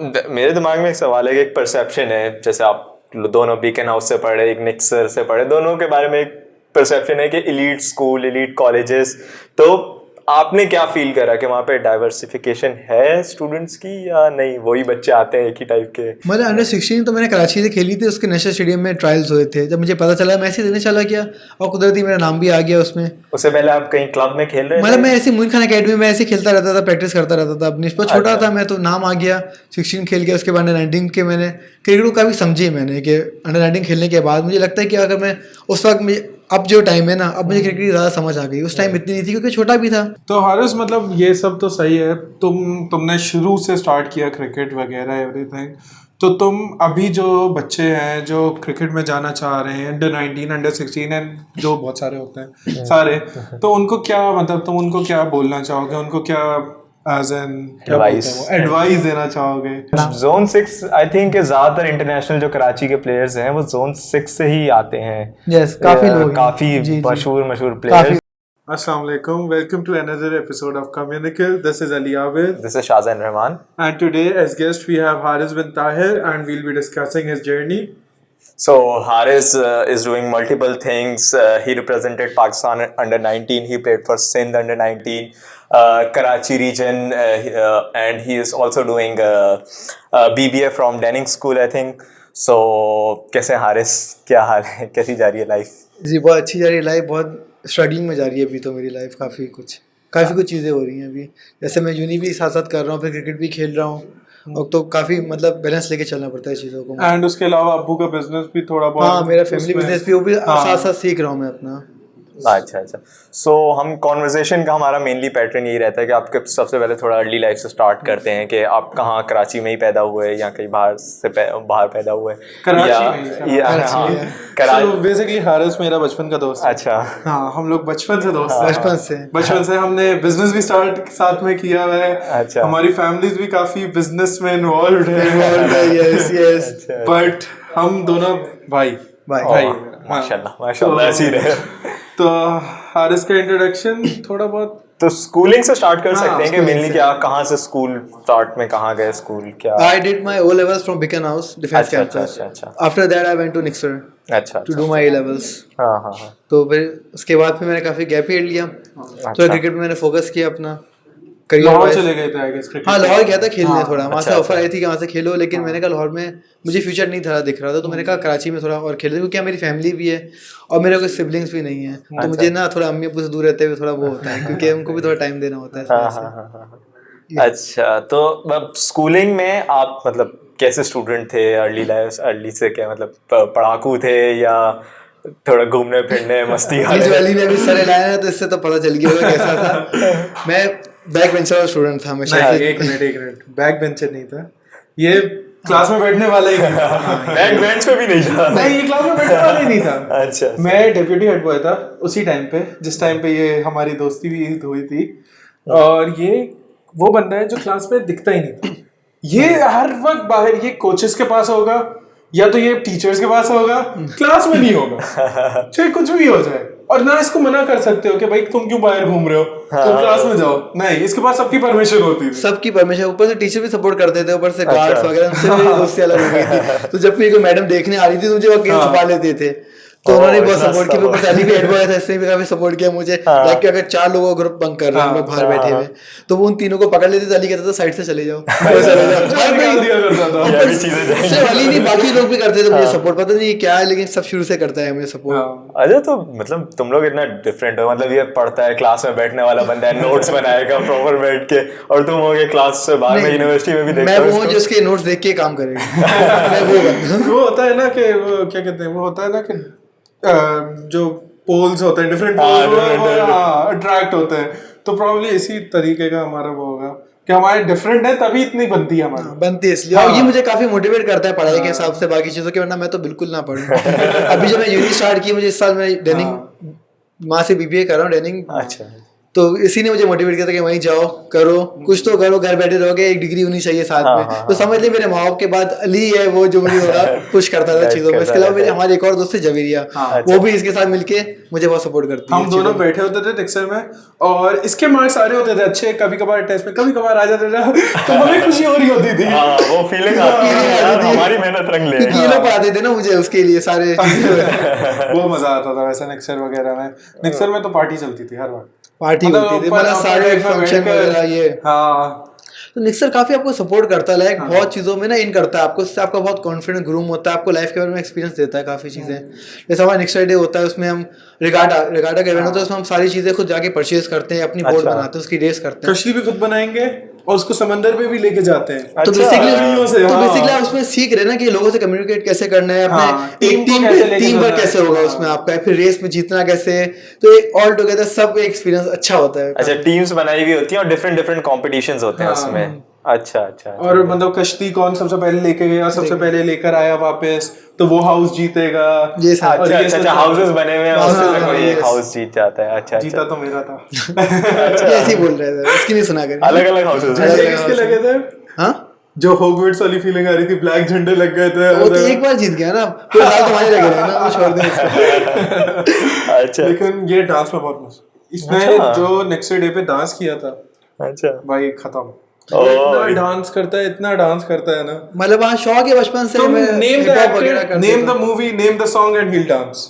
मेरे दिमाग में एक सवाल है कि एक परसेप्शन है, जैसे आप दोनों बीकन हाउस से पढ़े, एक निक्सर से पढ़े, दोनों के बारे में एक परसेप्शन है कि एलीट स्कूल, एलीट कॉलेजेस, तो आपने क्या फील करा कि वहाँ पे डाइवर्सिफिकेशन है स्टूडेंट्स की या नहीं, वही बच्चे आते हैं एक ही टाइप के? मतलब अंडर 16 तो मैंने कराची से खेली थी, उसके नेशनल स्टेडियम में ट्रायल्स हुए थे। जब मुझे पता चला मैं ऐसे देने चला गया और कुदरती मेरा नाम भी आ गया उसमें। उससे पहले आप कहीं क्लब में खेल रहे थे? मतलब मैं ऐसे मोइन खान अकेडमी में ऐसे खेलता रहता था, प्रैक्टिस करता रहता था अपनी, पर छोटा था मैं, तो नाम आ गया, 16 खेल गया। उसके बाद अंडर 19 के मैंने क्रिकेट को काफ़ी समझी मैंने कि अंडर 19 खेलने के बाद मुझे लगता है कि अगर मैं उस वक्त अब जो टाइम है ना, अब मुझे क्रिकेट की ज़्यादा समझ आ गई। उस टाइम इतनी नहीं थी क्योंकि छोटा भी था। तो हारिस, मतलब ये सब तो सही है, तुमने शुरू से स्टार्ट किया क्रिकेट वगैरह एवरीथिंग, तो तुम अभी जो बच्चे हैं जो क्रिकेट में जाना चाह रहे हैं, अंडर 19, अंडर 16 एंड जो बहुत सारे होते हैं सारे, तो उनको क्या, मतलब तुम उनको क्या बोलना चाहोगे, उनको क्या एज एन एडवाइस देना चाहोगे? जोन 6 आई थिंक ज्यादातर इंटरनेशनल जो कराची के प्लेयर्स हैं वो जोन 6 से ही आते हैं। यस, काफी लोग, काफी मशहूर players. Assalamu alaikum, welcome to another episode of Communicate. This is Ali Abid. This is Shahzan Rahman. And today as guest we have Haris bin Tahir, and we'll be discussing his journey. So Haris is doing multiple things. He represented Pakistan under 19. He played for Sindh under 19, Karachi region, and he is also doing BBA from Denning School, I think. So कैसे Haris, क्या हाल है, कैसी जा रही है life? जी बहुत अच्छी जा रही है लाइफ, बहुत स्ट्रगलिंग में जा रही है अभी तो मेरी लाइफ। काफ़ी कुछ चीज़ें हो रही हैं अभी। जैसे मैं यूनी भी साथ साथ कर रहा हूँ, फिर क्रिकेट भी खेल रहा हूँ, और तो काफ़ी मतलब बैलेंस लेके चलना पड़ता है चीज़ों को। एंड उसके अलावा अब्बू का बिजनेस भी थोड़ा बहुत। हाँ, मेरा फैमिली बिजनेस भी, वो भी साथ साथ सीख रहा हूँ मैं अपना। अच्छा। सो हम कॉन्वर्जेशन का हमारा मेनली पैटर्न यही रहता है कि आपके सबसे पहले थोड़ा अर्ली लाइफ से स्टार्ट करते हैं कि आप कहाँ कराची में ही पैदा हुए या कहीं बाहर पैदा हुए? कराची। बेसिकली हारिस मेरा बचपन का दोस्त है। अच्छा। हाँ, हम लोग बचपन से दोस्त हैं। बचपन से हमने बिजनेस भी स्टार्ट साथ में किया हुआ है। अच्छा। हमारी फैमिलीज भी काफी बिजनेस में इन्वॉल्व है। यस। बट हम दोनों भाई माशाल्लाह ऐसे ही रहे। तो हारिस का इंट्रोडक्शन थोड़ा बहुत तो स्कूलिंग से स्टार्ट कर सकते हैं कि मेनली कि आप कहाँ से स्कूल स्टार्ट में कहाँ गए स्कूल क्या? I did my O levels from Beacon House Defence Campus. After that I went to Nixer to do my A levels. हाँ। तो फिर उसके बाद फिर मैंने काफी गैप पीरियड लिया, तो क्रिकेट में मैंने फोकस किया अपना करियर वाइज। चले गए थे आई गेस क्रिकेट। हाँ, लाहौर गया था खेलने थोड़ा, वहाँ से ऑफर आई थी कि वहाँ से खेलो, लेकिन मैंने कहा लाहौर में मुझे फ्यूचर नहीं था दिख रहा था, तो मैंने कहा कराची में थोड़ा और खेल, क्योंकि मेरी फैमिली भी है और मेरे कोई सिबलिंग्स भी नहीं है, तो मुझे ना थोड़ा अम्मी अब्बू से दूर रहते हुए थोड़ा वो होता है, क्योंकि उनको भी थोड़ा टाइम देना होता है। अच्छा, तो स्कूलिंग में आप मतलब कैसे स्टूडेंट थे? अर्ली से क्या मतलब पढ़ाकू थे या थोड़ा घूमने फिरने मस्ती वाली में भी सरे लाया, तो इससे तो पता चल गया होगा कैसा था। मैं बैक बेंचर स्टूडेंट था हमेशा। एक मिनट, बैक बेंचर नहीं था ये, क्लास में बैठने वाला ही नहीं था। बैक बेंच पे भी नहीं था? नहीं, ये क्लास में बैठने वाला ही नहीं था। अच्छा। मैं डेप्यूटी हेड बॉय था उसी टाइम पे, जिस टाइम पे ये हमारी दोस्ती भी हुई थी, और ये वो बंदा है जो क्लास में दिखता ही नहीं था। ये हर वक्त बाहर, ये कोचेस के पास होगा या तो ये टीचर्स के पास होगा, क्लास में नहीं होगा, चाहे कुछ भी हो जाए। और ना इसको मना कर सकते हो कि भाई तुम क्यों बाहर घूम रहे हो, तुम क्लास में जाओ, नहीं, इसके पास सबकी परमिशन होती थी। सबकी परमिशन, ऊपर से टीचर भी सपोर्ट करते थे, ऊपर से गार्ड्स वगैरह, उनसे भी दोस्ती अलग हो गई थी। तो जब भी कोई मैडम देखने आ रही थी तो मुझे वो गेम छुपा लेते थे, तो उन्होंने बहुत सपोर्ट किया। ऊपर से अली भी हेड बॉय था, इसने भी काफी सपोर्ट किया मुझे। लाइक अगर 4 लोगों का ग्रुप बंक कर रहे हैं, हम लोग बाहर बैठे हुए, तो वो उन तीनों को पकड़ लेते थे। अली कहता था साइड से चले जाओ। अली नहीं, बाकी लोग भी करते थे मुझे सपोर्ट, पता नहीं क्या है, लेकिन सब शुरू से करता है मुझे सपोर्ट। अच्छा, तो मतलब तुम लोग इतना डिफरेंट हो, मतलब ये पढ़ता है क्लास में बैठने वाला बंदा है, नोट्स बनाएगा प्रॉपर बैठ के, और तुम हो गए क्लास से बाहर में, यूनिवर्सिटी में भी देखते हो। मैं वो जिसके नोट्स देख के काम करेगा। वो होता है ना कि क्या कहते हैं, वो होता है ना कि जो पोल्स होते हैं डिफरेंट अट्रैक्ट होते हैं, तो प्रॉब्ली इसी तरीके का हमारा वो होगा कि हमारे डिफरेंट है तभी इतनी बनती है हमारी। बनती है इसलिए। और ये मुझे काफी मोटिवेट करता है पढ़ाई के हिसाब से, बाकी चीजों के, वरना मैं तो बिल्कुल ना पढ़ूं। अभी जब मैं यूनी स्टार्ट की, मुझे इस साल मैं डेनिंग वहाँ से बीबीए कर रहा हूँ डेनिंग। अच्छा। तो इसी ने मुझे मोटिवेट किया था कि वहीं जाओ, करो, कुछ तो करो, घर बैठे रहोगे, एक डिग्री होनी चाहिए साथ में। तो समझ ली मेरे माँ बाप के बाद अली है वो जो मुझे थोड़ा पुश करता था चीजों में। इसके अलावा मेरे हमारे एक और दोस्त है जवेरिया, वो भी इसके साथ मिलके मुझे बहुत सपोर्ट करती है। हम दोनों बैठे होते थे निक्सर में और इसके मार्क्स सारे होते थे अच्छे, कभी कभार टेस्ट में कभी कभार आ जाते थे तो हमें खुशी हो रही होती थी। वो फीलिंग आती है यार, हमारी मेहनत रंग ले। क्योंकि ये लोग पढ़ाते थे ना मुझे, उसके लिए सारे वो मजा आता था वैसे निक्सर वगैरह में। निक्सर में तो पार्टी चलती थी हर वक्त, पार्टी होती थी, मतलब सारे फंक्शन वगैरह ये। हाँ तो निक्सर काफी आपको सपोर्ट करता है, लाइक बहुत चीजों में ना इन करता है आपको, उससे आपका बहुत कॉन्फिडेंस ग्रूम होता है, आपको लाइफ के बारे में एक्सपीरियंस देता है काफी चीजें। जैसे हमारा निक्सर डे होता है, उसमें हम रिगाटा का इवेंट होता है, उसमें हम सारी चीजें खुद जाके परचेज करते हैं, अपनी बोर्ड बनाते हैं, उसकी रेस करते हैं, कश्ती भी खुद बनाएंगे और उसको समंदर पे भी लेके जाते हैं। तो बेसिकली आप उसमें सीख रहे हैं ना कि लोगों से कम्युनिकेट कैसे करना है, अपने एक टीम वर्क कैसे होगा उसमें आपका, फिर रेस में जीतना कैसे, तो ऑल टुगेदर सब एक्सपीरियंस अच्छा होता है। अच्छा, टीम्स बनाई हुई होती हैं और डिफरेंट कॉम्पिटिशंस होते हैं उसमें। अच्छा। और मतलब कश्ती कौन सबसे पहले लेके गया, सबसे पहले लेकर आया वापस, तो वो हाउस जीतेगा। ये सारे अच्छा हाउसेस बने हुए हैं, उसमें से कोई एक हाउस जीत जाता है। अच्छा, जीता तो मेरा था। ऐसे ही बोल रहे थे, इसकी नहीं सुना कर। अलग हाउसेस किसके लगे थे? हाँ, जो हॉगवर्ट्स वाली फीलिंग आ रही थी, ब्लैक झंडे लग गए थे। वो तो एक बार जीत गया ना, पूरे साल तो हमारे लगे रहे ना, वो छोड़ दें। अच्छा, लेकिन ये डांस में बहुत मस्त, इसने जो नेक्स्ट डे पे डांस किया था, अच्छा भाई खत्म। इतना डांस करता है ना, मतलब हाँ शौक है बचपन से। तुम मैं नेम द hip hop वगैरह एक्टर, करता नेम था। The movie, name the song and hill dance,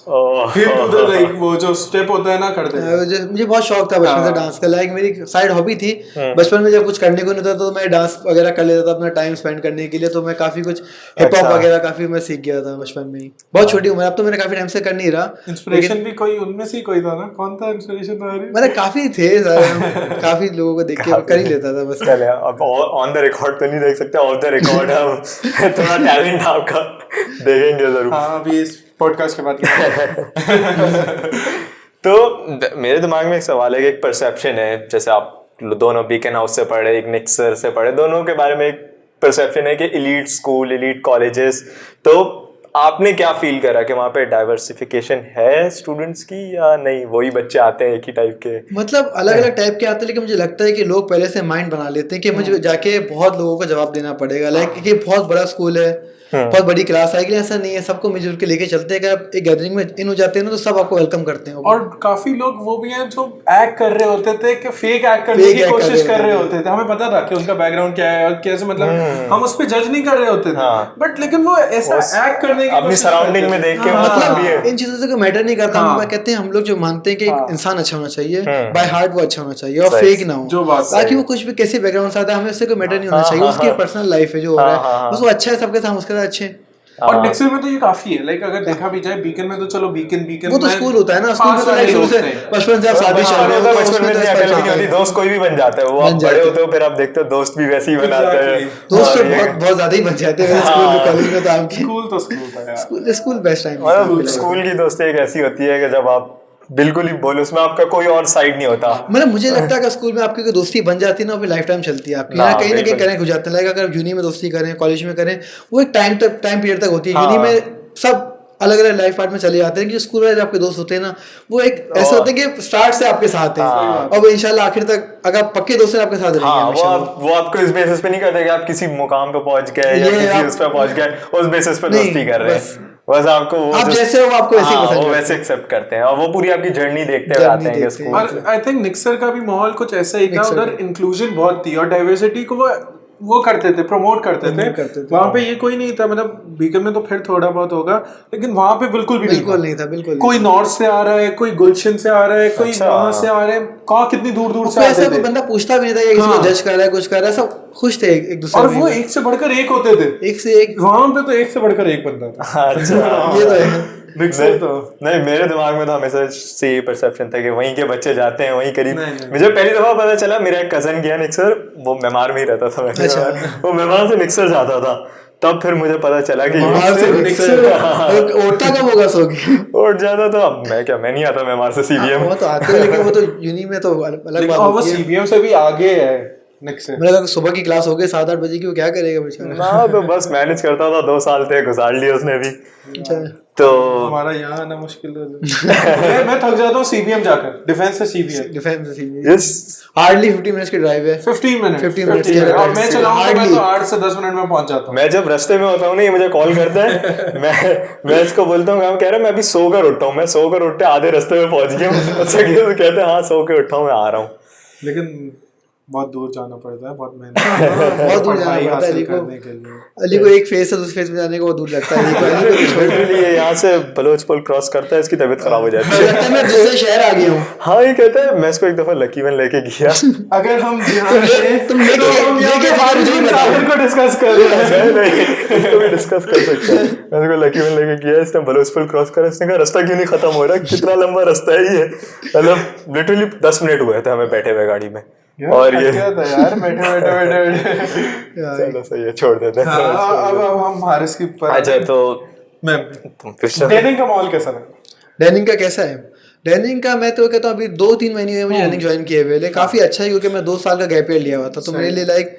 hill to the like वो जो स्टेप होता है ना, करते हैं। मुझे बहुत शौक था बचपन से डांस का, लाइक मेरी साइड हॉबी थी। बचपन में जब कुछ करने को नहीं था तो मैं डांस वगैरह कर लेता था अपना टाइम स्पेंड करने के लिए, तो मैं काफी कुछ हिप हॉप वगैरह काफी मैं सीख गया था बचपन में ही, बहुत छोटी उम्र। अब तो मैंने काफी टाइम से कर नहीं रहा। इंस्पिरेशन भी कोई उनमें से कोई था ना, कौन था इंस्पिरेशन तुम्हारी? मतलब काफी थे काफी लोगों को देख के कर ही लेता था बस। चले, अब ऑन द रिकॉर्ड तो नहीं देख सकते, ऑफ द रिकॉर्ड हम थोड़ा टैलेंट आपका देखेंगे जरूर। हाँ, अभी इस पॉडकास्ट के बाद। तो मेरे दिमाग में एक सवाल है कि एक परसेप्शन है, जैसे आप दोनों बीकन हाउस से पढ़े, एक निक्सर से पढ़े, दोनों के बारे में एक परसेप्शन है कि एलीट स्कूल, एलीट कॉलेजेस, तो आपने क्या फील करा कि वहाँ पे डाइवर्सिफिकेशन है स्टूडेंट्स की या नहीं, वही बच्चे आते हैं एक ही टाइप के? मतलब अलग अलग टाइप के आते हैं, लेकिन मुझे लगता है कि लोग पहले से माइंड बना लेते हैं कि मुझे जाके बहुत लोगों को जवाब देना पड़ेगा, लाइक कि बहुत बड़ा स्कूल है, बहुत बड़ी क्लास आएगी, ऐसा नहीं है, सबको मिलजुल के लेके चलते हैं। अगर एक गैदरिंग में इन हो जाते हैं ना तो सब आपको वेलकम करते हैं। और काफी लोग वो भी हैं जो एक्ट कर रहे होते थे, कि फेक एक्ट करने की कोशिश कर रहे होते थे। हमें पता था कि उनका बैकग्राउंड क्या है और कैसे, मतलब हम उस पर जज नहीं कर रहे होते थे, बट लेकिन वो ऐसा एक्ट करने की अपनी सराउंडिंग में देख के, मतलब इन चीजों से कोई मैटर नहीं करता। हम कहते हैं, हम लोग जो मानते हैं कि एक इंसान अच्छा होना चाहिए, बाय हार्ट वो अच्छा होना चाहिए और फेक ना हो, ताकि वो कुछ भी कैसे बैकग्राउंड से आता है हमें उससे कोई मैटर नहीं होना चाहिए। उसकी पर्सनल लाइफ है जो हो रहा है, बस वो अच्छा है सबके साथ, उसके साथ अच्छे। और निक्सर में तो ये काफी है, लाइक अगर देखा भी जाए, बीकन में तो चलो बीकन वो तो स्कूल होता है ना, स्कूल में तो लाइक शुरू से बचपन से आप शादी चल रहे हो, बचपन में अकल नहीं होती, दोस्त कोई भी बन जाता है, वो आप बड़े होते हो फिर आप देखते हो दोस्त भी वैसे ही बनाते हैं, दोस्त तो बहुत ज्यादा ही बन जाते हैं स्कूल कॉलेज में। तो आपकी स्कूल तो स्कूल था यार, स्कूल बेस्ट टाइम। स्कूल की दोस्ती एक ऐसी होती है कि जब आप बिल्कुल ही बोलो, उसमें आपका कोई और साइड नहीं होता। मतलब मुझे लगता है कि स्कूल में आपकी दोस्ती बन जाती है ना, वो लाइफ टाइम चलती है आपकी, कहीं ना कहीं कनेक्ट हो जाते हैं। लाइक अगर यूनी में दोस्ती करें, कॉलेज में करें, वो एक टाइम पीरियड तक होती है। यूनी में सब अलग अलग लाइफ पार्ट में चले जाते हैं, कि स्कूल में आपके दोस्त होते हैं ना, वो एक ऐसे होते हैं कि स्टार्ट से आपके साथ हैं और वो इंशाल्लाह आखिर तक अगर पक्के दोस्त हैं आपके साथ रहेंगे। वो आपको इस बेसिस पे नहीं करते कि आप किसी मुकाम पे पहुंच गए या किसी उस पे पहुंच गए, उस बेसिस पे दोस्ती कर रहे हैं, बस आपको आप जैसे हो आपको वैसे ही पसंद, वो वैसे एक्सेप्ट करते हैं और वो पूरी आपकी जर्नी देखते हुए आते हैं स्कूल। और आई थिंक निक्सर का भी माहौल कुछ ऐसा ही था, उधर इंक्लूजन बहुत थी और डाइवर्सिटी को वो करते थे, प्रमोट करते थे। वहाँ पे ये कोई नहीं था, मतलब बीकन में तो फिर थोड़ा बहुत होगा, लेकिन वहाँ पे बिल्कुल नहीं था। बिल्कुल कोई नॉर्थ से आ रहा है, कोई गुलशन से आ रहा है, कोई वहाँ से आ रहे हैं, कहाँ कितनी दूर दूर से आते थे। कोई बंदा पूछता भी नहीं था, किसी को जज कर रहा है, कुछ कर रहा है, सब खुश थे एक दूसरे और वो एक से बढ़कर एक होते थे, एक से एक। वहाँ पे तो एक से बढ़कर एक बंदा था। अच्छा, ये तो है। नहीं, मेरे दिमाग में तो हमेशा से ये परसेप्शन था कि वहीं के बच्चे जाते हैं वहीं करीब। मुझे पहली दफा पता चला, मेरा एक कजन गया निक्सर, वो मेमार में ही रहता था, वो मेमार से निक्सर जाता था, तब फिर मुझे पता चला कि ओटता कब होगा सोगी ओट जाता था। अब मैं नहीं आता मेमार से सीबीएम, वो तो आते हैं, लेकिन वो तो यूनी में तो अलग बात है, वो सीबीएम से भी आगे है। मतलब सुबह की क्लास हो गई 7-8 बजे की, वो क्या करेगा बेचारा? ना तो बस मैनेज करता था, 2 साल थे गुजार लिए उसने भी। तो हमारा यहाँ आना मुश्किल है। मैं थक जाता हूँ सीपीएम जाकर, डिफेंस से CPM defence yes hardly 50 minutes की ड्राइव है। 15 मिनट 15 मिनट्स की और मैं चलाऊँ तो मैं Hardly. तो 8 से 10 मिनट में पहुंच जाता हूँ। मैं जब रास्ते में होता हूँ ना, ये मुझे कॉल करता है, मैं इसको बोलता हूँ, कह रहा है मैं अभी सोकर उठा हूँ, मैं सोकर उठते आधे रास्ते में पहुंच गया हूँ। अच्छा कहते हैं हाँ सो के उठा हूँ, मैं आ रहा हूँ। लेकिन बहुत दूर जाना पड़ता है, बहुत मेहनत बहुत दूर जाना पड़ता है अली को। करने के लिए। अली को एक फेस से दूसरे फेस में जाने को बहुत दूर लगता है। लिटरली ये यहाँ से बलोच पुल क्रॉस करता है, इसकी तबीयत खराब हो जाती है। मैं दूसरे शहर आ गया हूँ। हाँ ये कहता है, मैं इसको एक दफा लकी वन लेके गया। अगर हम ध्यान से तुम लेके साहिर को डिस्कस कर रहे हैं। नहीं इसको भी डिस्कस कर सकते हैं। मैं इसको लकी वन लेके गया, इसने बलोच पुल क्रॉस करा, इसने कहा रास्ता क्यों नहीं खत्म हो रहा, कितना लंबा रास्ता है ये। मतलब लिटरली 10 मिनट हुए थे हमें बैठे हुए गाड़ी में। और ये क्या था यार, बैठे चलो सही है, छोड़ देते हैं। अब हम हारिस की पर। अच्छा तो मैं तुम फिर डेनिंग का माहौल कैसा लगा? रनिंग का कैसा है? रनिंग का मैं तो कहता हूँ अभी 2-3 महीने हुए मुझे रनिंग ज्वाइन किए हुए, लेकिन काफी अच्छा है क्योंकि मैं 2 साल का गैप ईयर लिया हुआ था, तो मेरे लिए लाइक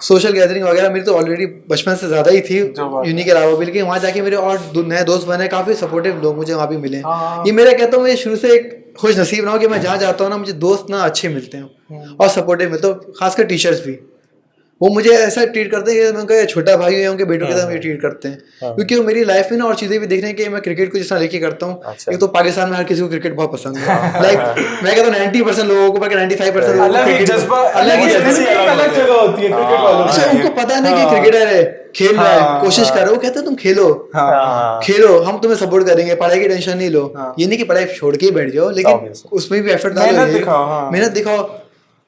सोशल गैदरिंग वगैरह मेरी तो ऑलरेडी बचपन से ज्यादा ही थी यूनी के अलावा भी, लेकिन वहाँ जाके मेरे और नए दोस्त बने, काफी सपोर्टिव लोग मुझे वहाँ भी मिले। ये मेरा कहता हूँ मैं शुरू से एक खुश नसीब रहा हूँ कि मैं जहाँ जाता हूँ ना मुझे दोस्त ना अच्छे मिलते हैं और सपोर्टिव मिलते हैं, खासकर टीचर्स भी। वो मुझे ऐसा ट्रीट करते हैं कि मैं उनका छोटा भाई है, उनके बेटों के साथ मुझे ट्रीट करते हैं, क्योंकि वो मेरी लाइफ में ना और चीजें भी देख रहे हैं कि मैं क्रिकेट को जिस तरह लेके करता हूँ। एक तो पाकिस्तान में हर किसी को क्रिकेट बहुत पसंद है, लाइक मैं कहता हूँ 90% लोगों को, 95% अलग ही जज्बा, अलग जगह होती है क्रिकेट वालों की। अच्छा उनको पता नहीं कि क्रिकेटर है, खेल रहा है, कोशिश कर रहे हो, कहते हैं तुम खेलो खेलो, हम तुम्हें सपोर्ट करेंगे, पढ़ाई की टेंशन नहीं लो। ये नहीं कि पढ़ाई छोड़ के ही बैठ जाओ, लेकिन उसमें भी एफर्ट डालो, मेहनत दिखाओ,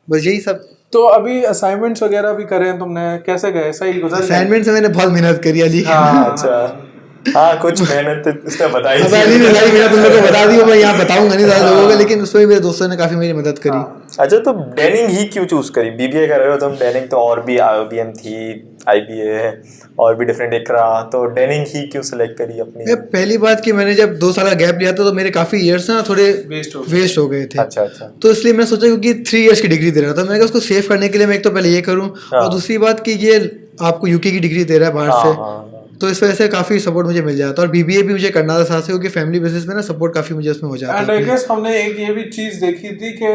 बस यही सब। तो अभी असाइनमेंट्स वगैरह भी करे हैं तुमने, कैसे गए? सही गुजर गए? असाइनमेंट से मैंने बहुत मेहनत करी अली। अच्छा हाँ कुछ मेहनत इसने बताई अब अली ने सारी मेहनत तुम लोगों को बता दी, मैं यहाँ बताऊंगा नहीं ज्यादा लोगों को, लेकिन उसमें मेरे दोस्तों ने काफी मेरी मदद करी। अच्छा तो डेनिंग ही क्यों चूज करी? बीबीए कर रहे हो तुम, डेनिंग तो और भी आईबीएम थी, आईबीए है और भी डिफरेंट इकरा, तो डेनिंग ही क्यों सिलेक्ट करी अपनी? पहली बात कि मैंने जब 2 साल का गैप लिया था तो मेरे काफी इयर्स ना थोड़े वेस्ट हो गए थे। अच्छा अच्छा। तो इसलिए मैंने सोचा क्योंकि 3 इयर्स की डिग्री दे रहा था, मैंने कहा उसको सेव करने के लिए मैं एक तो पहले ये करूँ, और दूसरी बात कि ये आपको यूके की डिग्री दे रहा है बाहर से, तो इस वजह से काफी सपोर्ट मुझे मिल जाता है। और बीबीए भी मुझे करना था साथ से, क्योंकि फैमिली बिजनेस में ना सपोर्ट काफी मुझे उसमें हो जाता है। आई गेस हमने एक ये भी चीज देखी थी कि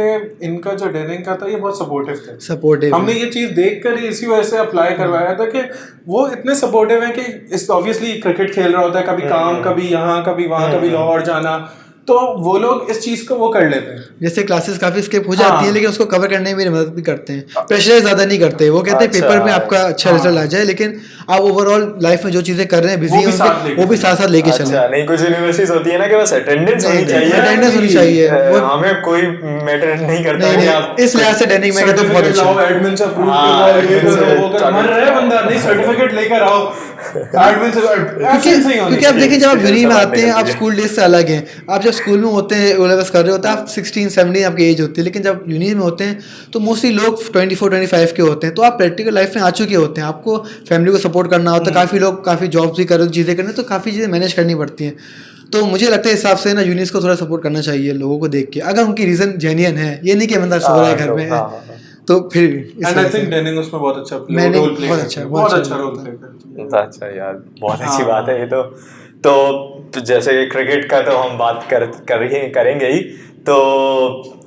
इनका जो डेनिंग का था ये बहुत सपोर्टिव थे, सपोर्टिव। हमने ये चीज देखकर ही इसी वजह से अप्लाई करवाया था कि वो इतने सपोर्टिव है कि इस ऑब्वियसली क्रिकेट खेल रहा होता है, कभी काम, कभी यहाँ, कभी वहाँ, कभी लाहौर जाना, तो वो लोग इस चीज को वो कर लेते हैं। जैसे क्लासेस काफी स्किप हो जाती है, लेकिन उसको कवर करने में मेरी मदद भी करते हैं, प्रेशर ज्यादा नहीं करते। वो कहते हैं पेपर में आपका अच्छा रिजल्ट आ जाए, लेकिन आप ओवरऑल लाइफ में जो चीजें कर रहे हैं बिजी हैं वो भी साथ साथ लेके चले। नहीं कुछ यूनिवर्सिटीज होती है ना कि बस अटेंडेंस होनी चाहिए, अटेंडेंस होनी चाहिए, हमें कोई मैटर नहीं करता है। आप इस लिहाज से डेनिंग में कहता हूं बहुत अच्छा है। एडमिन से अप्रूव करवाओ, ये करो, वो करो, मर रहा है बंदा, नहीं सर्टिफिकेट लेकर आओ एडमिन से, क्योंकि आप देखिए जब आप यूनी में आते हैं आप स्कूल डेज से अलग हैं। आप जब स्कूल में होते हैं ओ लेवल्स कर रहे होते हैं आप 16-17 आपकी एज होती है, लेकिन जब यूनी में होते हैं तो मोस्टली लोग 24-25 के होते हैं, तो आप प्रैक्टिकल लाइफ में आ चुके होते हैं, आपको फैमिली को सपोर्ट करना होता है, काफ़ी लोग काफ़ी जॉब्स भी कर रहे हैं, चीज़ें करने, तो काफ़ी चीज़ें मैनेज करनी पड़ती हैं। तो मुझे लगता है हिसाब से ना यूनिस को थोड़ा सपोर्ट करना चाहिए लोगों को देख के, अगर उनकी रीज़न जेन्युइन है, ये नहीं कि बंदा सो रहा है घर में है, तो फिर भी एंड आई थिंक डेनिंग उसमें बहुत अच्छा रोल प्ले करती है, बहुत अच्छा रोल प्ले करती है। अच्छा यार बहुत अच्छी बात है ये तो जैसे क्रिकेट का तो हम बात करेंगे ही, तो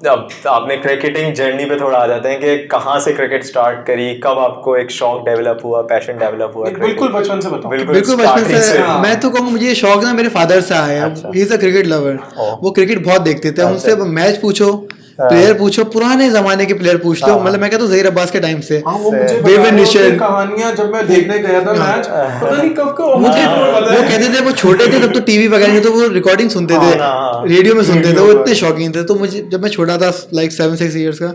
अब आपने क्रिकेटिंग जर्नी पे थोड़ा आ जाते हैं कि कहाँ से क्रिकेट स्टार्ट करी, कब आपको एक शौक डेवलप हुआ, पैशन डेवलप हुआ? बिल्कुल बचपन से बताओ। बिल्कुल बचपन से। मैं तो कहूँगा मुझे ये शौक ना मेरे फादर से आया है, he is a cricket lover, वो क्रिकेट बहुत देखते थे, उनसे मैच पूछो, प्लेयर पूछो, पुराने जमाने के प्लेयर पूछ लो, मतलब मैं कहता हूँ ज़हीर अब्बास के टाइम से, कहानियां जब मैं देखने गया था मैच, पता नहीं कब को वो कहते थे, वो छोटे थे तब तो टीवी वगैरह नहीं, तो वो रिकॉर्डिंग सुनते थे, रेडियो में सुनते थे, वो इतने शौकीन थे। तो मुझे जब मैं छोटा था लाइक 7-6 ईयर्स का,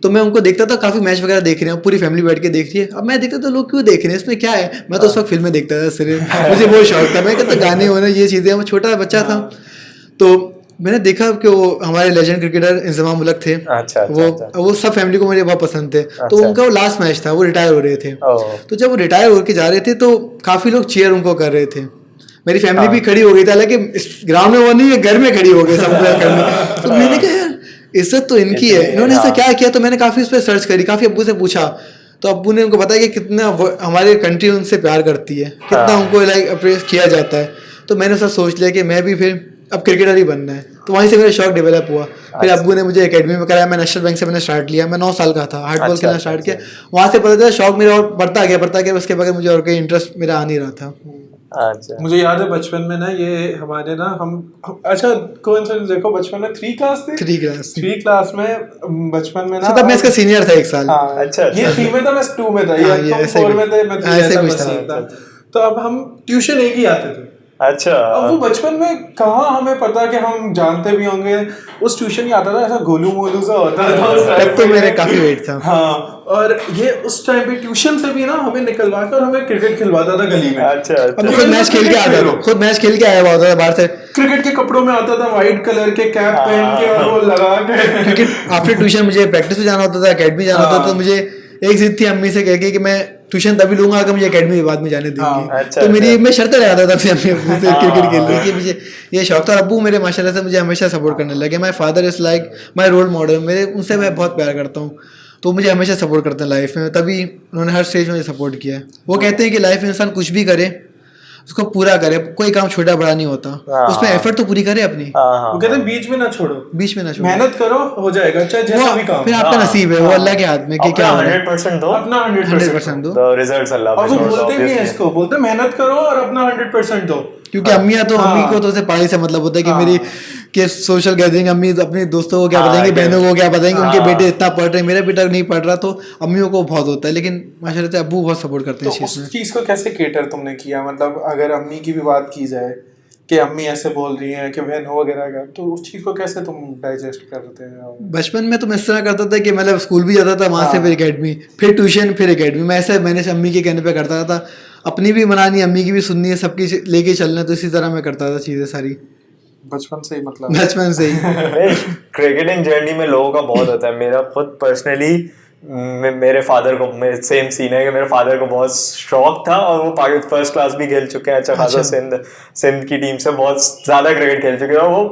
तो मैं उनको देखता था, काफी मैच वगैरह देख रहे हैं, पूरी फैमिली बैठ के देख रही है। अब मैं देखता था लोग क्यों देख रहे हैं, इसमें क्या है, मैं तो उस वक्त फिल्में देखता था सिर्फ, मुझे बहुत शौक था, मैं कहता गाने होने ये चीजें, मैं छोटा बच्चा था। तो मैंने देखा कि वो हमारे लेजेंड क्रिकेटर इंजमाम उलग थे, वो सब फैमिली को मुझे बहुत पसंद थे, तो उनका वो लास्ट मैच था, वो रिटायर हो रहे थे, तो जब वो रिटायर होकर जा रहे थे तो काफी लोग चीयर उनको कर रहे थे, मेरी फैमिली भी खड़ी हो गई थी, हालांकि ग्राउंड में वो नहीं है, घर में खड़ी हो गई सब करने। तो मैंने कहा यार इज्जत तो इनकी है, इन्होंने ऐसा क्या किया, तो मैंने काफी उस पर सर्च करी, काफी अब्बू से पूछा, तो अब्बू ने उनको बताया कि कितना हमारे कंट्री उनसे प्यार करती है, कितना उनको लाइक अप्रिशिएट किया जाता है। तो मैंने सब सोच लिया कि मैं भी फिर अब क्रिकेटर ही बनना है। तो वहीं से मेरा शौक डेवलप हुआ। फिर अब्बू ने मुझे एकेडमी में कराया, मैं नेशनल बैंक से मैंने स्टार्ट लिया, मैं 9 साल का था, हार्ड बॉल खेलना स्टार्ट किया। वहाँ से पता चला शौक मेरा और बढ़ता गया, उसके बगैर मुझे और कोई इंटरेस्ट मेरा आ नहीं रहा था। अच्छा, मुझे याद है बचपन में ना ये हमारे ना हम अच्छा कोइंसिडेंस देखो, बचपन में 3 क्लास थी, 3 क्लास में बचपन में ना, तब मैं इसका सीनियर था 1 साल। हाँ, अच्छा, ये 3 में था, मैं 2 में था, ये तुम 4 में थे, मैं 3 ऐसे ऐसा कुछ कुछ था। सीन था। तो अब हम ट्यूशन एक ही आते थे। अच्छा। अब वो बचपन में कहाँ हमें पता कि हम जानते भी होंगे, उस ट्यूशन ही आता था, ऐसा गोलू मोलू सा होता था उस तब तो मेरे काफी वेट था। हाँ, और ये उस टाइम पे ट्यूशन से भी ना हमें निकलवा कर हमें क्रिकेट खिलवाता था गली में। अच्छा, अब अच्छा। खुद मैच खेल के आता था, खुद मैच खेल के आया हुआ होता था बाहर से। क्रिकेट के कपड़ों में आता था, व्हाइट कलर के कैप पहन के और वो लगा के। क्रिकेट आफ्टर ट्यूशन मुझे प्रैक्टिस पे जाना होता था, एकेडमी जाना होता था। तो मुझे एक जिद थी अम्मी से कह के कि मैं ट्यूशन तभी लूंगा अगर मुझे एकेडमी बाद में जाने देंगी। अच्छा, तो मेरी अच्छा। मैं शर्त लगाता था अपने अम्मी से क्रिकेट खेलने की, मुझे ये शौक था। अब्बू मेरे माशाल्लाह से मुझे हमेशा सपोर्ट करने लगे। My father is like my role model, मेरे उनसे मैं बहुत प्यार करता हूँ। तो मुझे हमेशा सपोर्ट करते हैं लाइफ में, तभी उन्होंने हर स्टेज में मुझे सपोर्ट किया है। वो कहते हैं कि लाइफ में इंसान कुछ भी करे उसको पूरा करे, कोई काम छोटा बड़ा नहीं होता, उसमें एफर्ट तो पूरी करे अपनी, वो कहते हैं बीच में ना छोड़ो, बीच में ना छोड़ो, मेहनत करो, हो जाएगा चाहे जैसा भी काम। फिर आपका नसीब है, वो अल्लाह के हाथ में कि क्या होना है। 100% दो, अपना 100% दो। the results अल्लाह पे और वो छोड़ दो, बोलते भी हैं obviously। इसको, बोलते हैं मेहनत करो और अपना 100% दो। क्योंकि अम्मी को तो उसे पढ़ाई से मतलब होता है कि मेरी के सोशल गैदरिंग, अम्मी अपने दोस्तों को क्या बताएंगे, बहनों को क्या बताएंगे, उनके बेटे इतना पढ़ रहे हैं, मेरा बेटा नहीं पढ़ रहा, तो अम्मियों को बहुत होता है। लेकिन माशाल्लाह से अब्बू बहुत सपोर्ट करते हैं तो इस चीज़ उस में। चीज को कैसे केटर तुमने किया, मतलब अगर अम्मी की भी बात की जाए कि अम्मी ऐसे बोल रही हैं कि बहनों वगैरह का, तो उस चीज को कैसे तुम डाइजेस्ट करते हैं? बचपन में तो मैं इस तरह करता था कि मतलब स्कूल भी जाता था, वहाँ से फिर एकेडमी, फिर ट्यूशन, फिर एकेडमी। मैंने से अम्मी के कहने पे करता था, अपनी भी मनानी, अम्मी की भी सुननी है, सबकी लेके चलना, तो इसी तरह मैं करता था चीज़ें सारी बचपन से ही, मतलब बचपन से ही। क्रिकेटिंग जर्नी में लोगों का बहुत होता है। मेरा खुद पर्सनली मेरे फादर को सेम सीन है कि मेरे फादर को बहुत शौक था, और वो पाकिस्तान फर्स्ट क्लास भी खेल चुके हैं, अच्छा खासा सिंध की टीम से बहुत ज़्यादा क्रिकेट खेल चुके हैं, और वो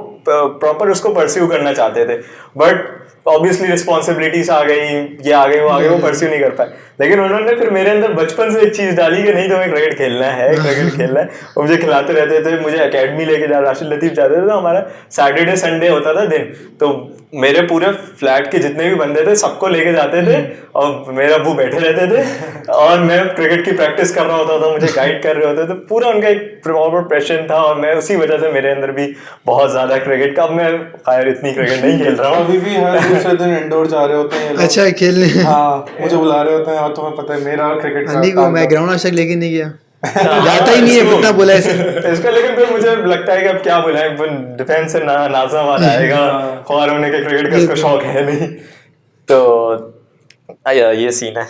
प्रॉपर उसको परस्यू करना चाहते थे। बट ऑब्वियसली रिस्पॉन्सिबिलिटीज आ गई, ये आ गई, वो आ गई, वो परस्यू नहीं कर पाए। लेकिन उन्होंने फिर मेरे अंदर बचपन से एक चीज़ डाली कि नहीं, तुम्हें क्रिकेट खेलना है, क्रिकेट खेलना है। और मुझे खिलाते रहते थे, मुझे एकेडमी लेके जा, राशिद लतीफ़ जाते थे, तो हमारा सैटरडे संडे होता था दिन, तो मेरे पूरे फ्लैट के जितने भी बंदे थे सबको लेके जाते थे, और मेरे अब्बू बैठे रहते थे और मैं क्रिकेट की प्रैक्टिस कर रहा होता था, मुझे गाइड कर रहे होते थे। पूरा उनका एक प्रॉपर पैशन था, और मैं उसी वजह से मेरे अंदर भी बहुत ज़्यादा क्रिकेट का, अब मैं खैर इतनी क्रिकेट नहीं खेल रहा हूँ अभी भी हर दूसरे दिन इंडोर जा रहे होते हैं ये लोग। अच्छा खेलने। हाँ, मुझे बुला रहे होते हैं, और तुम्हें पता है मेरा क्रिकेट अली को मैं ग्राउंड आज तक लेके नहीं गया, जाता ही नहीं है, कितना बोला ऐसे इसका। लेकिन फिर मुझे लगता है कि अब क्या बुलाएं, डिफेंस से नाज़िमाबाद आएगा, ख्वार होने के क्रिकेट का इसको शौक है नहीं, तो ये सीन है।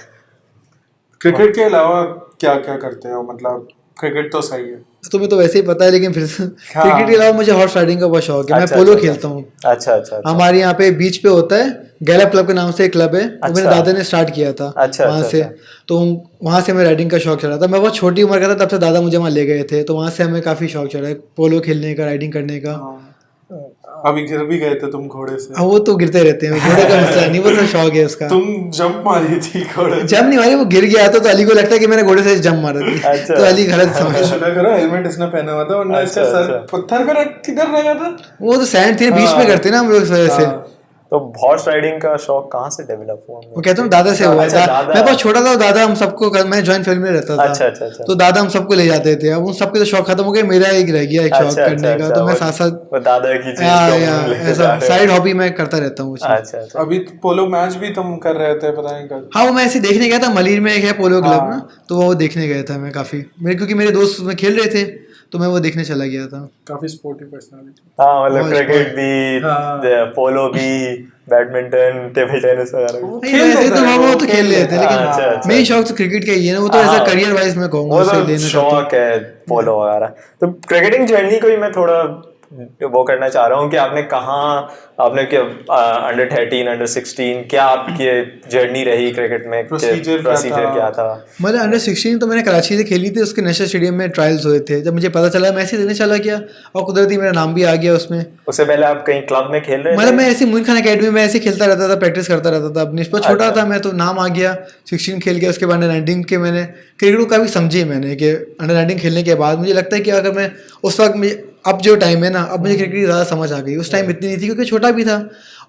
क्रिकेट के अलावा क्या क्या करते हो, मतलब क्रिकेट तो सही है, तुम्हें तो वैसे ही पता है, लेकिन फिर क्रिकेट के अलावा मुझे हॉर्स राइडिंग का बहुत शौक है। मैं पोलो खेलता हूँ। अच्छा, अच्छा। हमारे यहाँ पे बीच पे होता है, गैलप क्लब के नाम से एक क्लब है, वो मेरे दादा ने स्टार्ट किया था वहाँ से। तो वहाँ से मैं राइडिंग का शौक चढ़ा था। मैं बहुत छोटी उम्र का था, तब से दादा मुझे वहाँ ले गए थे, तो वहाँ से हमें काफ़ी शौक चढ़ा है पोलो खेलने का, राइडिंग करने का। अभी गिर भी गए थे तुम घोड़े से? वो तो गिरते रहते हैं, घोड़े का मसला नहीं, वो तो शौक है उसका। तुम जंप मारी थी घोड़े? जंप नहीं मारी, वो गिर गया था, तो अली को लगता है कि मैंने घोड़े से जंप मारा थी। तो अली गलत समझ। शुक्र करो हेलमेट इसने पहना हुआ था, वरना इसका सर पत्थर पे किधर लगा था। वो तो सैंड थे, बीच में करते ना हम लोग, इस वजह से। तो हॉर्स राइडिंग का शौक कहाँ से डेवलप हुआ? वो कहता हूँ दादा से हुआ। मैं बहुत छोटा था, दादा हम सबको, मैं जॉइंट फैमिली में रहता था। अच्छा। तो दादा हम सबको ले जाते थे। अब उन सबके तो शौक खत्म हो गए, मेरा एक रह गया एक शौक करने का, तो मैं साथ साथ दादा की चीज ऐसा साइड हॉबी मैं करता रहता हूँ। अच्छा। अभी पोलो मैच भी तुम कर रहे थे, पता नहीं कल? हाँ, वो मैं ऐसे देखने गया था, मलिर में एक है पोलो क्लब ना, तो वो देखने गया था मैं काफी, क्योंकि मेरे दोस्त उसमें खेल रहे थे, तो मैं वो देखने चला गया था। काफी स्पोर्टिव पर्सनालिटी। हाँ, मतलब क्रिकेट भी, पोलो भी, बैडमिंटन, टेबल टेनिस वगैरह वो तो खेल रहे थे, लेकिन मेन शौक तो क्रिकेट का ही है ना, वो तो ऐसा करियर वाइज मैं कहूँगा, वो तो शौक है पोलो वगैरह। तो क्रिकेटिंग जर्नी को ही मैं थोड़ा वो करना चाह रहा हूँ कि आपने कहाँ, आपने क्या अंडर 13 अंडर 16 क्या आपकी जर्नी रही क्रिकेट में, Procedure क्या था? मतलब अंडर 16 तो मैंने कराची से खेली थी, उसके नेशनल स्टेडियम में ट्रायल्स हुए थे। जब मुझे पता चला मैं ऐसे देने चला गया और कुदरती मेरा नाम भी आ गया उसमें। उससे पहले आप कहीं क्लब में खेल रहे थे? मतलब मैं ऐसे मोइन खान अकेडमी में ऐसे खेलता रहता था, प्रैक्टिस करता रहता था अपनी, पर छोटा था मैं, तो नाम आ गया, 16 खेल गया। उसके बाद अंडर 19 के मैंने क्रिकेट को काफ़ी समझी मैंने कि अंडर 19 खेलने के बाद मुझे लगता है कि अगर मैं उस वक्त में, अब जो टाइम है ना, अब मुझे क्रिकेट की ज़्यादा समझ आ गई। उस टाइम इतनी नहीं थी क्योंकि छोटा भी था।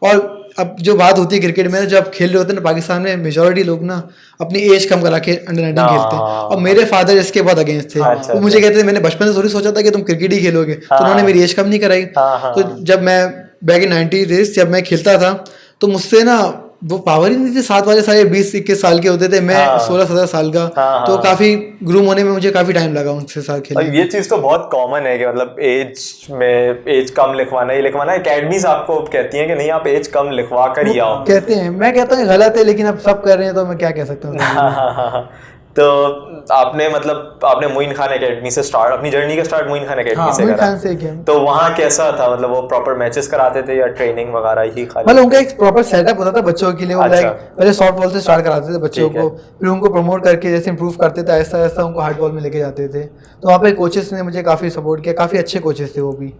और अब जो बात होती है क्रिकेट में, जब खेल रहे होते हैं ना पाकिस्तान में, मेजोरिटी लोग ना अपनी एज कम करा के अंडर 19 खेलते हैं। और मेरे फादर इसके बहुत अगेंस्ट थे। वो मुझे कहते थे, मैंने बचपन से थोड़ी सोचा था कि तुम क्रिकेट ही खेलोगे, तो उन्होंने मेरी एज कम नहीं कराई। तो जब मैं बैक इन 90s जब मैं खेलता था तो मुझसे ना वो पावर ही नहीं थी। साथ वाले सारे 20-21 साल के होते थे, मैं 16-17 साल का। तो काफी ग्रूम होने में मुझे काफी टाइम लगा उनसे साथ खेलने। ये चीज तो बहुत कॉमन है कि मतलब एज कम लिखवाना ही लिखवाना। एकेडमीज आपको कहती हैं कि नहीं आप एज कम लिखवा कर ही आओ। कहते हैं, मैं कहता हूँ गलत है, लेकिन अब सब कर रहे हैं तो मैं क्या कह सकता हूँ। तो आपने मोइन खान एकेडमी से स्टार्ट, अपनी जर्नी का स्टार्ट मोइन खान एकेडमी से मोइन करा। खान से किया। तो वहाँ कैसा था, मतलब वो प्रॉपर मैचेस कराते थे या ट्रेनिंग वगैरह ही खाली? मतलब उनका एक प्रॉपर सेटअप होता था बच्चों के लिए। वो लाइक पहले सॉफ्ट बॉल से स्टार्ट कराते थे बच्चों को, फिर उनको प्रमोट करके जैसे इंप्रूव करते थे, ऐसा ऐसा उनको हार्ड बॉल में लेके जाते थे। तो वहाँ पे कोचेस ने मुझे काफी सपोर्ट किया, काफी अच्छे कोचेस थे वो भी।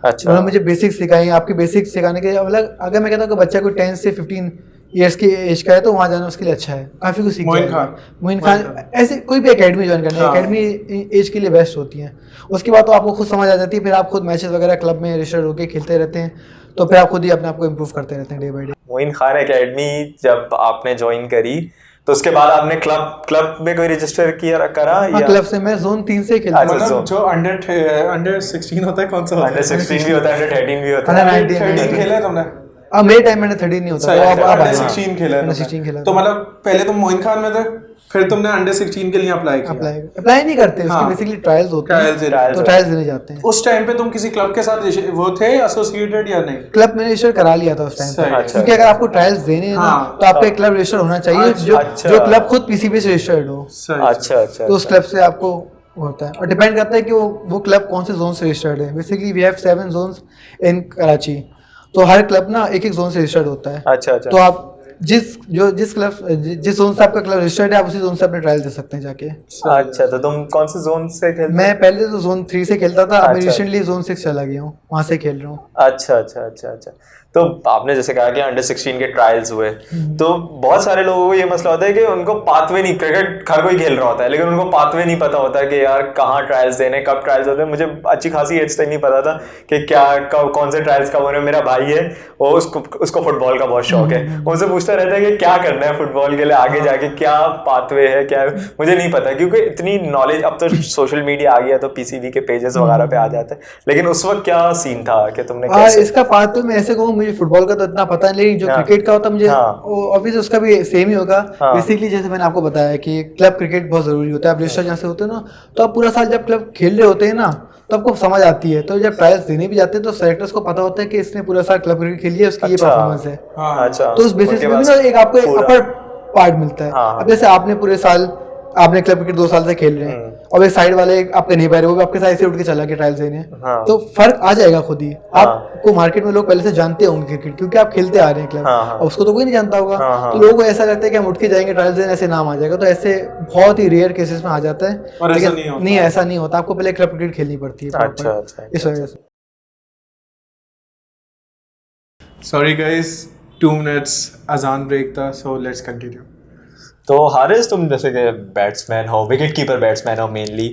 अच्छा। उन्होंने मुझे बेसिक्स सिखाई। आपकी बेसिक्स सिखाने के मतलब अगर मैं कहता हूँ कि बच्चा कोई 10 से 15 ईयर्स की एज का है तो वहाँ जाना उसके लिए अच्छा है, काफी कुछ सीख जाएगा। मोइन खान ऐसे कोई भी एकेडमी ज्वाइन करना, एकेडमी एज के लिए बेस्ट होती है। उसके बाद तो आपको खुद समझ आ जाती है, फिर आप खुद मैचेस वगैरह क्लब में रजिस्टर्ड होकर खेलते रहते हैं, तो फिर आप खुद ही अपने आप को इम्प्रूव करते रहते हैं day by day. Moin Khan academy जब आपने ज्वाइन करी तो उसके बाद आपने क्लब में कोई रजिस्टर किया करा? या क्लब से मैं जोन 3 से खेलता हूँ। मतलब जो अंडर 16 होता है, कौन सा अंडर 16 भी होता है, अंडर 13 भी होता है। अंडर 13 खेला है तुमने? अब मेरे टाइम में 13 नहीं होता था, अब अंडर 16 खेला है। 16 खेला। तो मतलब पहले तुम मोइन खान में थे, फिर तुमने अंडर 16 के लिए अप्लाई किया? अप्लाई नहीं करते, उसके बेसिकली ट्रायल्स होते हैं, तो ट्रायल्स देने जाते हैं। उस टाइम पे तुम किसी क्लब के साथ वो थे एसोसिएटेड या नहीं? क्लब में रजिस्टर करा लिया था उस टाइम पे, क्योंकि अगर आपको ट्रायल्स देने हैं ना तो आपका एक क्लब रजिस्टर होना चाहिए, जो क्लब खुद पीसीबी से रजिस्टर्ड हो। अच्छा। तो उस क्लब से आपको होता है, और डिपेंड करता है कि वो क्लब कौन से जोन से रजिस्टर्ड है। बेसिकली वी हैव 7 जोन्स इन कराची, तो हर क्लब ना एक जोन से रजिस्टर्ड होता है। अच्छा। तो आप जिस जोन से आपका क्लब रजिस्टर्ड है, आप उसी जोन से अपने ट्रायल दे सकते हैं जाके। अच्छा, तो तुम कौन से जोन से खेलते? मैं पहले तो जोन 3 से खेलता था, मैं रिसेंटली जोन 6 चला गया हूँ, वहाँ से खेल रहा हूँ। अच्छा। तो आपने जैसे कहा कि अंडर 16 के ट्रायल्स हुए, तो बहुत सारे लोगों को ये मसला होता है कि उनको पाथवे नहीं, क्रिकेट हर कोई खेल रहा होता है लेकिन उनको पाथवे नहीं पता होता कि यार कहाँ ट्रायल्स देने, कब ट्रायल्स होते हैं। मुझे अच्छी खासी एज तक नहीं पता था कि क्या कौन से ट्रायल्स कब होने। मेरा भाई है, वो उसको फुटबॉल का बहुत शौक है, उनसे पूछता रहता है कि क्या करना है फुटबॉल के लिए आगे जाके, क्या पाथवे है, क्या है। मुझे नहीं पता क्योंकि इतनी नॉलेज, अब तो सोशल मीडिया आ गया तो पीसीबी के पेजेस वगैरह पे आ जाते हैं, लेकिन उस वक्त क्या सीन था कि तुमने कैसे? इसका पाथ तो मैं ऐसे कहूँ, मुझे फुटबॉल का तो इतना पता नहीं, लेकिन जो क्रिकेट का होता है मुझे ऑब्वियसली उसका भी सेम ही होगा। बेसिकली जैसे मैंने आपको बताया कि क्लब क्रिकेट बहुत जरूरी होता है। आप रजिस्टर जहाँ से होते हैं ना, तो आप पूरा साल जब क्लब खेल रहे होते हैं ना तो आपको समझ आती है। तो जब ट्रायल्स देने भी जाते हैं तो सेलेक्टर्स को पता होता है कि इसने पूरा साल क्लब क्रिकेट खेली है, उसकी ये परफॉर्मेंस है। अच्छा, तो उस बेसिस पे ना एक आपको अपर पार्ट मिलता है। अब जैसे आपने पूरे साल आपने क्लब क्रिकेट 2 साल से खेल रहे हैं, और एक साइड वाले आपके नेबर है, वो भी आपके साथ ऐसे उठ के चला के ट्रायल्स देने, तो फर्क आ जाएगा खुद ही। आपको मार्केट में लोग पहले से जानते होंगे क्रिकेट, क्योंकि आप खेलते आ रहे हैं क्लब, और उसको तो कोई नहीं जानता होगा। तो लोगों को ऐसा लगता है कि हम उठ के जाएंगे ट्रायल्स देने, ऐसे नाम आ जाएगा। तो ऐसे बहुत ही रेयर केसेस में आ जाता है, लेकिन नहीं, ऐसा नहीं होता। आपको पहले क्लब क्रिकेट खेलनी पड़ती है इस वजह से। Sorry guys, 2 minutes अजान ब्रेक था, so let's continue. तो हारिस, तुम जैसे कि बैट्समैन हो, विकेट कीपर बैट्समैन हो मेनली,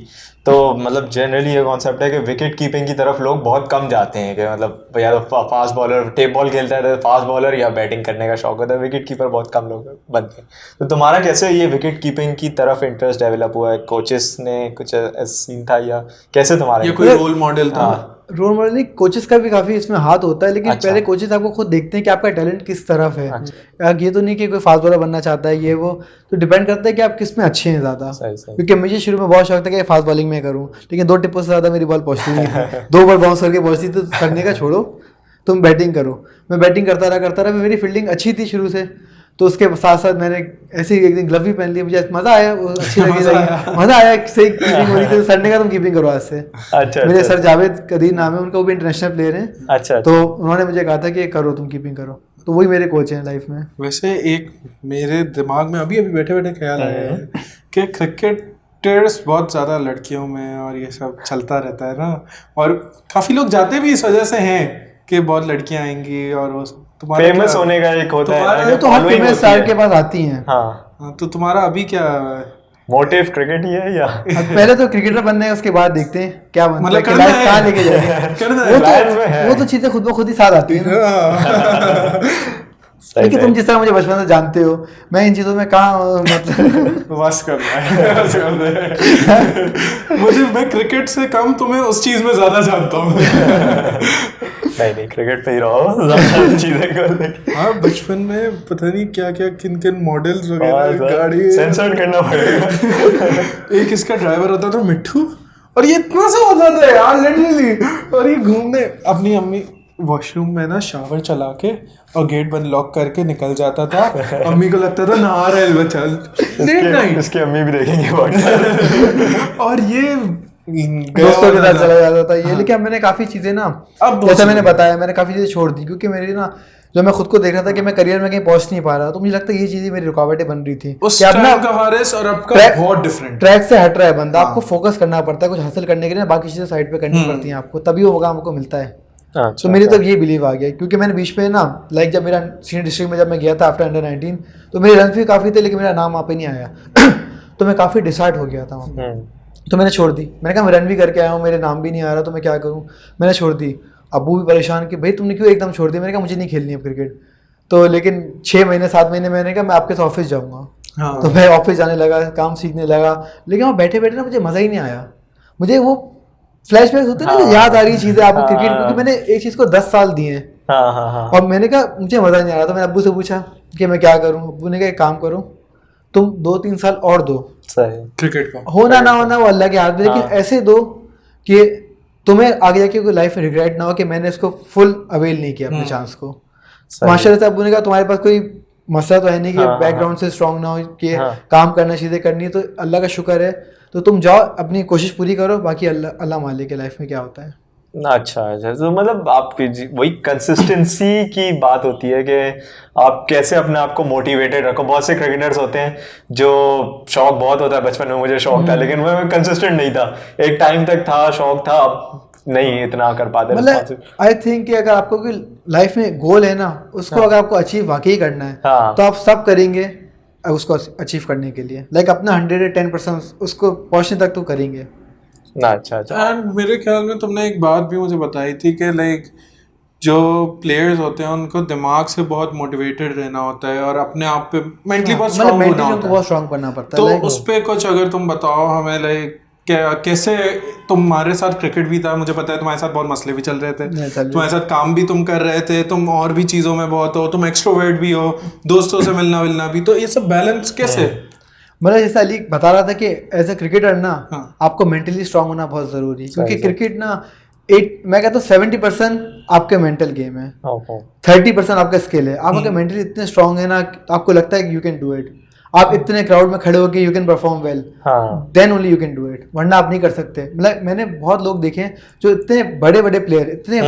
तो मतलब जनरली ये कॉन्सेप्ट है कि विकेट कीपिंग की तरफ लोग बहुत कम जाते हैं कि मतलब या तो फास्ट बॉलर टेप बॉल खेलता है तो फास्ट बॉलर, या बैटिंग करने का शौक होता है, विकेट कीपर बहुत कम लोग बनते हैं। तो तुम्हारा कैसे ये विकेट कीपिंग की तरफ इंटरेस्ट डेवलप हुआ है? कोचेस ने कुछ सीन था या कैसे तुम्हारा? ये कोई रोल मॉडल था? रोल मॉडल नहीं, कोचेस का भी काफी इसमें हाथ होता है, लेकिन पहले कोचेस आपको खुद देखते हैं कि आपका टैलेंट किस तरफ है। ये तो नहीं कि कोई फास्ट बॉलर बनना चाहता है, ये वो तो डिपेंड करता है कि आप किस में अच्छे हैं ज्यादा। क्योंकि मुझे शुरू में बहुत शौक था कि फास्ट बॉलिंग में करूं, लेकिन 2 टिप्पों से ज्यादा मेरी बॉल पहुंचती नहीं थी। 2 बार बाउंस करके पहुंचती, तो करने का छोड़ो, तुम बैटिंग करो। मैं बैटिंग करता रहा, मेरी फील्डिंग अच्छी थी शुरू से, तो उसके साथ साथ मैंने ऐसे ही एक दिन ग्लव भी पहन लिए, मुझे मजा आया, वो अच्छी लगी, मजा आया, सही कीपिंग हो रही थी। सर ने कहा तुम कीपिंग करो आज से। अच्छा, मेरे सर जावेद कदीर नाम है उनका, वो भी इंटरनेशनल प्लेयर है। अच्छा, तो उन्होंने मुझे कहा था कि करो तुम कीपिंग करो, तो वही मेरे कोच हैं लाइफ में। वैसे एक मेरे दिमाग में अभी बैठे बैठे ख्याल आया है कि क्रिकेटर्स बहुत ज़्यादा लड़कियों में और ये सब चलता रहता है ना, और काफ़ी लोग जाते भी इस वजह से हैं कि बहुत लड़कियां आएंगी और वो तुम्हारा फेमस होने का एक होता है ना, वो तो हर फेमस स्टार के पास आती हैं। हाँ, तो तुम्हारा अभी क्या मोटिव क्रिकेट ही है या पहले तो क्रिकेटर बनने है, उसके बाद देखते हैं क्या बनता मतलब है, लाइफ कहाँ लेके जाएंगे। वो तो चीजें खुद ब खुद ही साथ आती है ना। लेकिन तुम जिस तरह मुझे बचपन से जानते हो, मैं इन चीजों में कहाँ मतलब बस कर रहा है। मुझे मैं क्रिकेट से कम तुम्हें उस चीज में ज्यादा जानता हूँ। नहीं क्रिकेट पे ही रहो, ज्यादा चीजें कर। हाँ, बचपन में पता नहीं क्या क्या किन किन मॉडल्स वगैरह गाड़ी सेंसर करना पड़ेगा। एक इसका ड्राइवर होता था मिट्ठू, और ये इतना सा होता था यार लिटरली, और ये घूमने अपनी अम्मी वॉशरूम में ना शावर चला के और गेट बंद लॉक करके निकल जाता था। अम्मी को लगता था नहा रहे बच्चा, लेट नाइट इसकी अम्मी भी देखेंगे। और ये दोस्तों के साथ चला जाता था ये। लेकिन मैंने काफी चीजें ना, अब जैसे मैंने बताया, मैंने काफी चीजें छोड़ दी, क्योंकि मेरी ना जो मैं खुद को देख रहा था कि मैं करियर में कहीं पहुंच नहीं पा रहा, तो मुझे लगता है ये चीजें मेरी रुकावटें बन रही थी। उस टाइम का हारिस और अब का बहुत डिफरेंट, ट्रैक से हट रहा है बंदा। आपको फोकस करना पड़ता है कुछ हासिल करने के लिए, बाकी चीजें साइड पे करनी पड़ती हैं आपको, तभी वो काम आपको मिलता है। तो मेरी तो ये बिलीव आ गया, क्योंकि मैंने बीच में ना लाइक जब मेरा सीनियर डिस्ट्रिक्ट में जब मैं गया था आफ्टर अंडर 19, तो मेरे रन भी काफ़ी थे, लेकिन मेरा नाम वहाँ पे नहीं आया। तो मैं काफ़ी डिसाइड हो गया था वहाँ, तो मैंने छोड़ दी। मैंने कहा मैं रन भी करके आया हूँ, मेरे नाम भी नहीं आ रहा, तो मैं क्या करूँ, मैंने छोड़ दी। अब्बू भी परेशान कि भाई तुमने क्यों एकदम छोड़ दी। मैंने कहा मुझे नहीं खेलनी अब क्रिकेट। तो लेकिन 6 महीने 7 महीने मैंने कहा मैं आपके साथ ऑफिस जाऊँगा। तो मैं ऑफिस जाने लगा, काम सीखने लगा, लेकिन वहाँ बैठे बैठे ना मुझे मज़ा ही नहीं आया। मुझे वो फ्लैशबैक होते हैं ना, याद आ रही चीजें आपको क्रिकेट, क्योंकि मैंने एक चीज को 10 साल दिए हैं। और मैंने कहा मुझे मजा नहीं आ रहा, तो मैंने अब्बू से पूछा कि मैं क्या करूं। अब्बू ने कहा एक काम करो, तुम 2-3 साल और दो, क्रिकेट का होना ना होना वो अल्लाह के हाथ में, लेकिन ऐसे दो कि तुम्हें आगे जाके कोई लाइफ में रिग्रेट ना हो कि मैंने इसको फुल अवेल नहीं किया अपने चांस को। माशाल्लाह से अब्बू ने कहा तुम्हारे पास कोई मसला तो है नहीं कि बैकग्राउंड से स्ट्रांग ना हो, कि काम करना चीजें करनी है, तो अल्लाह का शुक्र है, तो तुम जाओ अपनी कोशिश पूरी करो, बाकी अल्लाह मालिक के लाइफ में क्या होता है। अच्छा, तो मतलब आप वही कंसिस्टेंसी की बात होती है कि आप कैसे अपने आप को मोटिवेटेड रखो। बहुत से क्रिकेटर्स होते हैं जो शौक बहुत होता है, बचपन में मुझे शौक था, लेकिन मैं कंसिस्टेंट नहीं था। एक टाइम तक था, शौक था, अब नहीं इतना कर पाते। मतलब आई थिंक कि अगर आपको कोई लाइफ में गोल है ना, उसको अगर आपको अचीव वाकई करना है, तो आप सब करेंगे उसको अचीव करने के लिए। लाइक अपना 110% उसको पहुंचने तक तो करेंगे ना। अच्छा। एंड मेरे ख्याल में तुमने एक बात भी मुझे बताई थी कि लाइक जो प्लेयर्स होते हैं उनको दिमाग से बहुत मोटिवेटेड रहना होता है और अपने आप पे मेंटली बहुत स्ट्रांग होना होता है, बहुत स्ट्रांग बनना पड़ता है। तो उस पे कुछ अगर तुम बताओ हमें, लाइक कैसे तुम्हारे साथ क्रिकेट भी था, मुझे पता है तुम्हारे साथ बहुत मसले भी चल रहे थे, तुम्हारे साथ काम भी तुम कर रहे थे, तुम और भी चीजों में बहुत हो, तुम एक्सट्रोवर्ट भी हो, दोस्तों से मिलना भी, तो ये सब बैलेंस कैसे? मतलब जैसे अली बता रहा था कि एज ए क्रिकेटर ना आपको मेंटली स्ट्रांग होना बहुत जरूरी है, क्योंकि क्रिकेट ना मैं कहता हूँ 70% आपके मेंटल गेम है, 30% आपका स्किल है। आप अगर मेंटली इतने स्ट्रांग है ना, आपको लगता है यू कैन डू इट, आप इतने क्राउड में खड़े होकर you can perform well, then only you can do it, वरना आप नहीं कर सकते। मतलब मैंने बहुत लोग देखे हैं जो इतने बड़े बड़े प्लेयर, इतने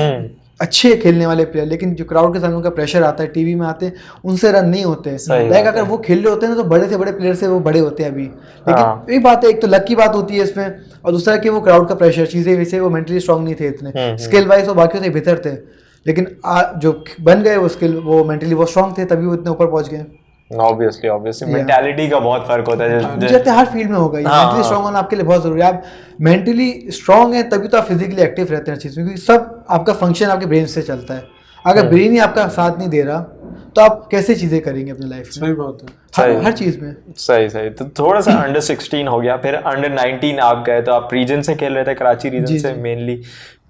अच्छे खेलने वाले प्लेयर, लेकिन जो क्राउड के सामने उनका प्रेशर आता है, टीवी में आते हैं, उनसे रन नहीं होते। लाइक अगर वो खेल रहे होते हैं ना, तो बड़े से बड़े प्लेयर से वो बड़े होते हैं अभी। लेकिन एक बात है, एक तो लक की बात होती है इसमें, और दूसरा कि वो क्राउड का प्रेशर चीजें वैसे वो मेंटली स्ट्रांग नहीं थे इतने, स्किल वाइज वो बाकी से बेहतर थे, लेकिन जो बन गए वो स्किल, वो मेंटली वो स्ट्रांग थे, तभी वो इतने ऊपर पहुंच गए। ऑब्वियसली मेंटालिटी का बहुत फर्क होता है, जैसे हर फील्ड में होगा। मेंटली स्ट्रांग होना आपके लिए बहुत जरूरी है। आप मेंटली स्ट्रांग है तभी तो आप फिजिकली एक्टिव रहते हैं चीज में, क्योंकि सब आपका फंक्शन आपके ब्रेन से चलता है। अगर ब्रेन ही आपका साथ नहीं दे रहा, तो आप कैसे चीजें करेंगे अपनी लाइफ में? सही बात है, हर चीज में। सही। तो थोड़ा सा अंडर 16 हो गया, फिर अंडर 19 आप गए, तो आप रीजन से खेल रहे थे, कराची रीजन से मेनली।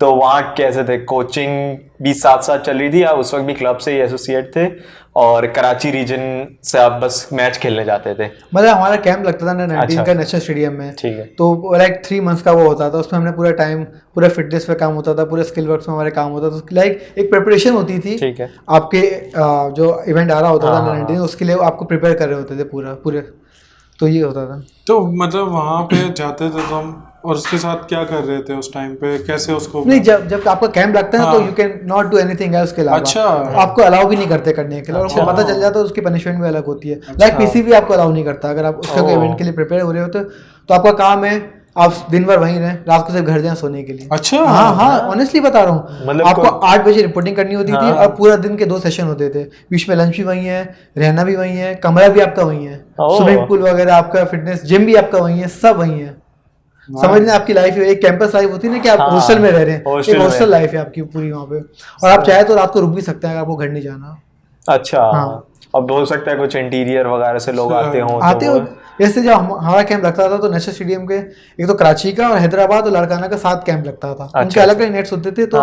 तो वहाँ कैसे थे, कोचिंग भी साथ साथ चल रही थी, आप उस वक्त भी क्लब से ही एसोसिएट थे और कराची रीजन से आप बस मैच खेलने जाते थे? मतलब हमारा कैंप लगता था अंडर 19 अच्छा। का नेशनल स्टेडियम में। ठीक है। तो लाइक 3 मंथ्स का वो होता था, उसमें हमने पूरा टाइम पूरा फिटनेस पे काम होता था, पूरे स्किल वर्क्स में हमारे काम होता था, लाइक एक प्रिपरेशन होती थी। ठीक है। आपके जो इवेंट आ रहा होता था हाँ, अंडर 19 उसके लिए आपको प्रिपेयर कर रहे होते थे पूरे, तो ये होता था। तो मतलब वहाँ पे जाते थे तुम और उसके साथ क्या कर रहे थे उस टाइम पे, कैसे उसको? नहीं, जब आपका कैंप लगता है ना तो you can not do anything else के अलावा। अच्छा। आपको अलाउ भी नहीं करते करने के लिए, और आपको पता चल जाता है उसकी पनिशमेंट भी अलग होती है। लाइक पीसी भी आपको अलाउ नहीं करता, अगर आप उसके इवेंट के लिए प्रिपेयर हो रहे हो तो आपका काम है आप दिन भर वहीं रहें, रात को सिर्फ घर जाएं सोने के लिए। अच्छा। हाँ ऑनेस्टली बता रहा हूँ, मतलब आपको 8 बजे रिपोर्टिंग करनी होती थी और पूरा दिन के 2 सेशन होते थे, बीच में लंच भी वहीं है, रहना भी वहीं है, कमरा भी आपका वहीं है, स्विमिंग पूल वगैरह आपका, फिटनेस जिम भी आपका वहीं है, सब वहीं है। समझ लें आपकी लाइफ एक कैंपस लाइफ होती है ना कि आप हॉस्टल में रह रहे हैं, एक हॉस्टल लाइफ है आपकी पूरी वहाँ पे, और आप चाहे तो रात को रुक भी सकते हैं अगर आपको घर नहीं जाना। अच्छा। अब हो सकता है कुछ इंटीरियर वगैरह से लोग आते हो। जैसे जब हमारा कैंप लगता था तो नेशनल स्टेडियम के एक तो कराची का और हैदराबाद और लाड़काना का 7 कैंप लगता था। उनके अलग अलग नेट्स होते थे, तो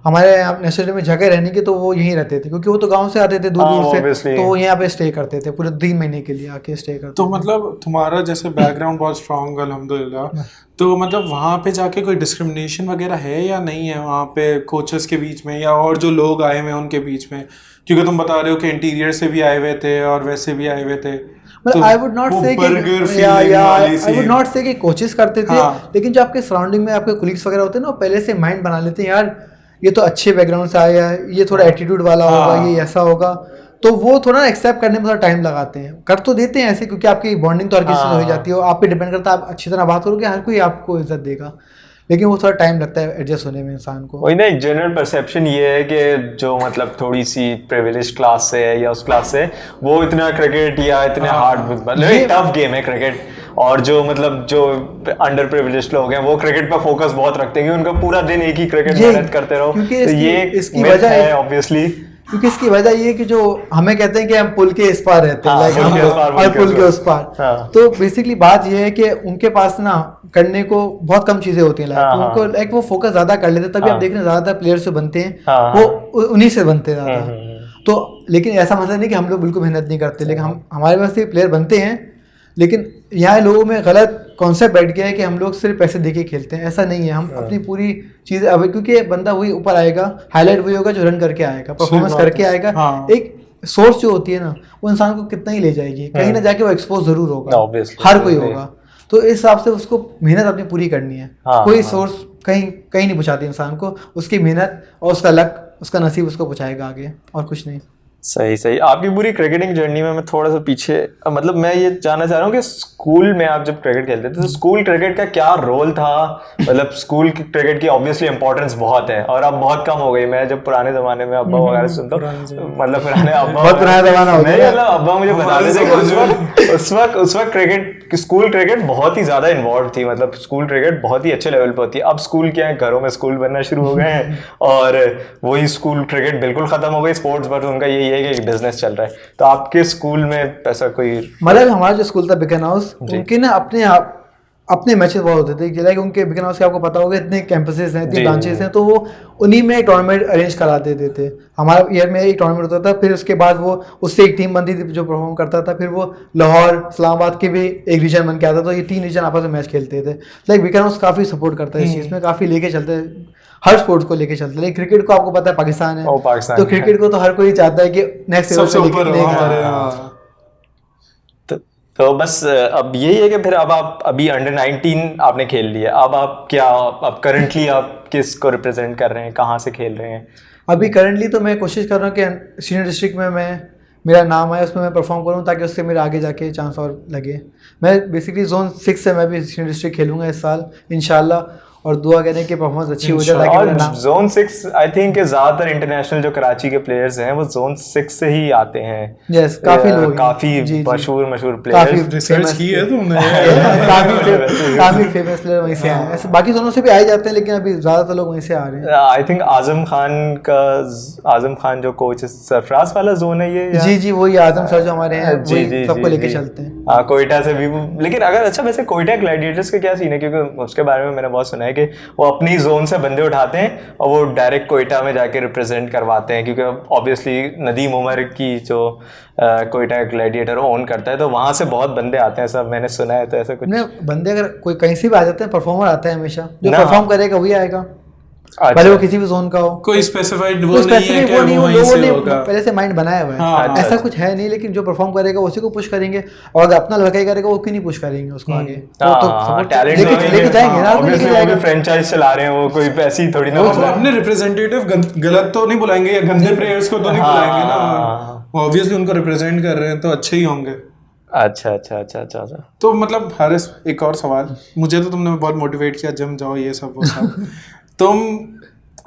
हमारे यहाँ नेशनल स्टेडियम में जगह रहने की तो वो यहीं रहते थे, क्योंकि वो तो गांव से आते थे दूर दूर से, तो वो यहाँ पे स्टे करते थे पूरे 3 महीने के लिए आके स्टे करते। तो मतलब तुम्हारा जैसे बैकग्राउंड बहुत स्ट्रांग अल्हम्दुलिल्लाह, तो मतलब वहाँ पे जाके कोई डिस्क्रिमिनेशन वगैरह है या नहीं है वहाँ पे कोचेस के बीच में या और जो लोग आए हुए हैं उनके बीच में? क्योंकि तुम बता रहे हो कि इंटीरियर से भी आए हुए थे और वैसे भी आए हुए थे। मतलब आई वुड नॉट से कि कोचेस करते थे, लेकिन जो आपके सराउंडिंग में आपके कोलीग्स वगैरह होते हैं ना, पहले से माइंड बना लेते हैं यार ये तो अच्छे बैकग्राउंड से आया है, ये थोड़ा एटीट्यूड वाला होगा, ये ऐसा होगा, तो वो थोड़ा एक्सेप्ट करने में थोड़ा टाइम लगाते हैं। कर तो देते हैं ऐसे, क्योंकि आपकी बॉन्डिंग तो हर किसी से हो जाती है, आप पे डिपेंड करता है, आप अच्छी तरह बात करोगे हर कोई आपको इज्जत देगा, लेकिन वो थोड़ा टाइम लगता है एडजस्ट होने में इंसान को। वही ना, एक जनरल परसेप्शन ये है कि जो मतलब थोड़ी सी प्रिविलेज क्लास से है या उस क्लास से, वो इतना क्रिकेट या इतने हार्ड, मतलब टफ गेम है क्रिकेट, और जो मतलब जो अंडर प्रिविलेज लोग हैं वो क्रिकेट पर फोकस बहुत रखते हैं कि उनका पूरा दिन एक ही क्रिकेट मेहनत करते रहो। तो ये इसकी वजह है ऑब्वियसली, क्योंकि इसकी वजह ये है कि जो हमें कहते हैं कि हम पुल के इस पार रहते हैं, लाइक हम पुल के उस पार, तो बेसिकली बात ये है कि उनके पास ना करने को बहुत कम चीजें होती हैं लाइक, तो उनको लाइक वो फोकस ज्यादा कर लेते हैं, तभी आप देख रहे हैं ज्यादातर प्लेयर्स जो बनते हैं वो उन्हीं से बनते हैं ज्यादा। तो लेकिन ऐसा मतलब नहीं कि हम लोग बिल्कुल मेहनत नहीं करते, लेकिन हम हमारे पास से प्लेयर बनते हैं, लेकिन यहाँ लोगों में गलत कॉन्सेप्ट बैठ गया है कि हम लोग सिर्फ पैसे देके खेलते हैं। ऐसा नहीं है, हम अपनी पूरी चीज़, अब क्योंकि बंदा वही ऊपर आएगा, हाईलाइट वही होगा जो रन करके आएगा, परफॉर्मेंस करके आएगा। एक सोर्स जो होती है ना, वो इंसान को कितना ही ले जाएगी, कहीं ना जाके वो एक्सपोज जरूर होगा, हर कोई होगा। तो इस हिसाब से उसको मेहनत अपनी पूरी करनी है। कोई सोर्स कहीं नहीं पहुँचाती इंसान को, उसकी मेहनत और उसका लक, उसका नसीब उसको पहुँचाएगा आगे, और कुछ नहीं। सही। आपकी पूरी क्रिकेटिंग जर्नी में मैं थोड़ा सा पीछे, मतलब मैं ये जानना चाह रहा हूँ कि स्कूल में आप जब क्रिकेट खेलते थे तो स्कूल क्रिकेट का क्या रोल था? मतलब स्कूल क्रिकेट की ऑब्वियसली इंपॉर्टेंस बहुत है, और अब बहुत कम हो गई। मैं जब पुराने जमाने में अब्बा वगैरह सुनता हूँ, मतलब पुराने अब्बा, बहुत पुराना जमाना हो गया, मतलब अब्बा मुझे बताते थे कि उस वक्त क्रिकेट, स्कूल क्रिकेट बहुत ही ज्यादा इन्वॉल्व थी, मतलब स्कूल क्रिकेट बहुत ही अच्छे लेवल पर होती है। अब स्कूल क्या है, घरों में स्कूल बनना शुरू हो गए हैं, और वही स्कूल क्रिकेट बिल्कुल खत्म हो गई, स्पोर्ट्स बट उनका यही है कि बिजनेस चल रहा है। तो आपके स्कूल में ऐसा कोई, मतलब हमारा जो स्कूल था बिकन हाउस, उनके ना अपने मैचेस बहुत होते थे, लाइक उनके बिकन हाउस के आपको पता होगा इतने कैंपसेस हैं, इतने ब्रांचेस हैं, तो वो उन्हीं में टूर्नामेंट अरेंज करा देते थे। हमारा ईयर में एक टूर्नामेंट होता था, फिर उसके बाद वो उससे एक टीम बनती थी जो परफॉर्म करता था, फिर वो लाहौर, इस्लामाबाद के भी एक रीजन बन के आता था, तो ये 3 रीजन आपस में मैच खेलते थे। लाइक बिकन हाउस काफ़ी सपोर्ट करता है इस चीज़ में, काफ़ी लेके चलते हैं, हर स्पोर्ट्स को लेके चलते हैं। क्रिकेट को आपको पता है पाकिस्तान है, तो क्रिकेट को तो हर कोई चाहता है कि नेक्स्ट लेवल पे लेके। तो बस अब यही है कि फिर अब आप अभी अंडर 19 आपने खेल लिया, अब आप क्या, अब करंटली आप किस को रिप्रेजेंट कर रहे हैं, कहाँ से खेल रहे हैं? अभी करंटली तो मैं कोशिश कर रहा हूँ कि सीनियर डिस्ट्रिक्ट में मेरा नाम आए, उसमें मैं परफॉर्म करूँ, ताकि उससे मेरे आगे जाके चांस और लगे। मैं बेसिकली जोन 6 से मैं भी सीनियर डिस्ट्रिक्ट खेलूँगा इस साल इंशाल्लाह, और दुआ करें कि परफॉर्मेंस अच्छी हो जाए। और जोन 6 आई थिंक ज़्यादातर इंटरनेशनल जो कराची के प्लेयर्स हैं वो जोन 6 से ही आते हैं। यस, काफी लोग, काफी मशहूर प्लेयर्स। रिसर्च की है तुमने? काफी फेमस प्लेयर वहीं से आए हैं। ऐसे बाकी जोनों से भी आए जाते हैं, लेकिन अभी ज्यादातर लोग वहीं से आ रहे हैं। आई थिंक आजम खान जो कोच है, सरफराज वाला जोन है ये? जी वही आजम सर जो हमारे हैं, वही सबको लेके चलते हैं। कोयटा से भी, लेकिन अगर अच्छा वैसे कोयटा ग्लैडिएटर्स का क्या सीन है? क्योंकि उसके बारे में मैंने बहुत सुना है है कि वो अपनी जोन से बंदे उठाते हैं और वो डायरेक्ट कोयटा में जाके रिप्रेजेंट करवाते हैं, क्योंकि ऑब्वियसली नदीम उमर की जो कोयटा ग्लैडिएटर ओन करता है, तो वहाँ से बहुत बंदे आते हैं, सब मैंने सुना है। तो ऐसा कुछ नहीं, बंदे अगर कोई कहीं से भी आ जाते हैं, परफॉर्मर आता है हमेशा, जो ना। परफॉर्म करेगा वही आएगा, अच्छा। भले वो किसी भी जोन का हो। कोई स्पेसिफाइड वो कोई नहीं है स्पेसिफिक कि वो नहीं, वो वहीं लोगों से ने होगा। पहले से माइंड बनाया हुआ है। हाँ, ऐसा कुछ है नहीं, लेकिन जो परफॉर्म करेगा उसी को पुश करेंगे, और अगर अपना लड़का ही करेगा वो क्यों नहीं पुश करेंगे उसको आगे। तो support टैलेंट लेके जाएंगे ना, ऑब्वियसली, लेके वो भी जाएगा। फ्रेंचाइज चला रहे हैं, वो कोई पैसे ही थोड़ी ना वो अपने रिप्रेजेंटेटिव गलत तो नहीं बुलाएंगे या गंदे प्लेयर्स को तो नहीं बुलाएंगे ना, ऑब्वियसली उनको रिप्रेजेंट कर रहे हैं तो अच्छे ही होंगे। अच्छा अच्छा अच्छा अच्छा अच्छा। तो मतलब हारिस, एक और सवाल, मुझे तो तुमने बहुत मोटिवेट किया, जिम जाओ ये सब वो सब तुम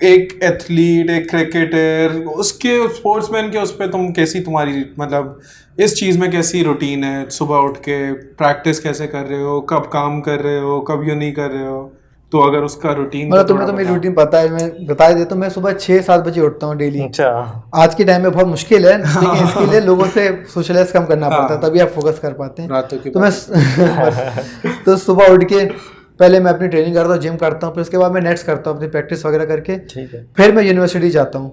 एक एथलीट, एक क्रिकेटर, उसके स्पोर्ट्समैन के उस पर तुम कैसी, तुम्हारी मतलब इस चीज़ में कैसी रूटीन है? सुबह उठ के प्रैक्टिस कैसे कर रहे हो, कब काम कर रहे हो, कब यू नहीं कर रहे हो? तो अगर उसका रूटीन मतलब तुम्हें तो मेरी रूटीन पता है, मैं बता ही देता हूँ। मैं सुबह 6-7 बजे उठता हूँ डेली। अच्छा। आज के टाइम में बहुत मुश्किल है, लेकिन इसके लिए लोगों से सोशलाइज कम करना पड़ता है, तभी आप फोकस कर पाते हैं। रातों की तो मैं तो सुबह उठ के पहले मैं अपनी ट्रेनिंग करता हूँ, जिम करता हूँ, फिर उसके बाद मैं नेट्स करता हूँ अपनी प्रैक्टिस वगैरह करके। ठीक है। फिर मैं यूनिवर्सिटी जाता हूँ।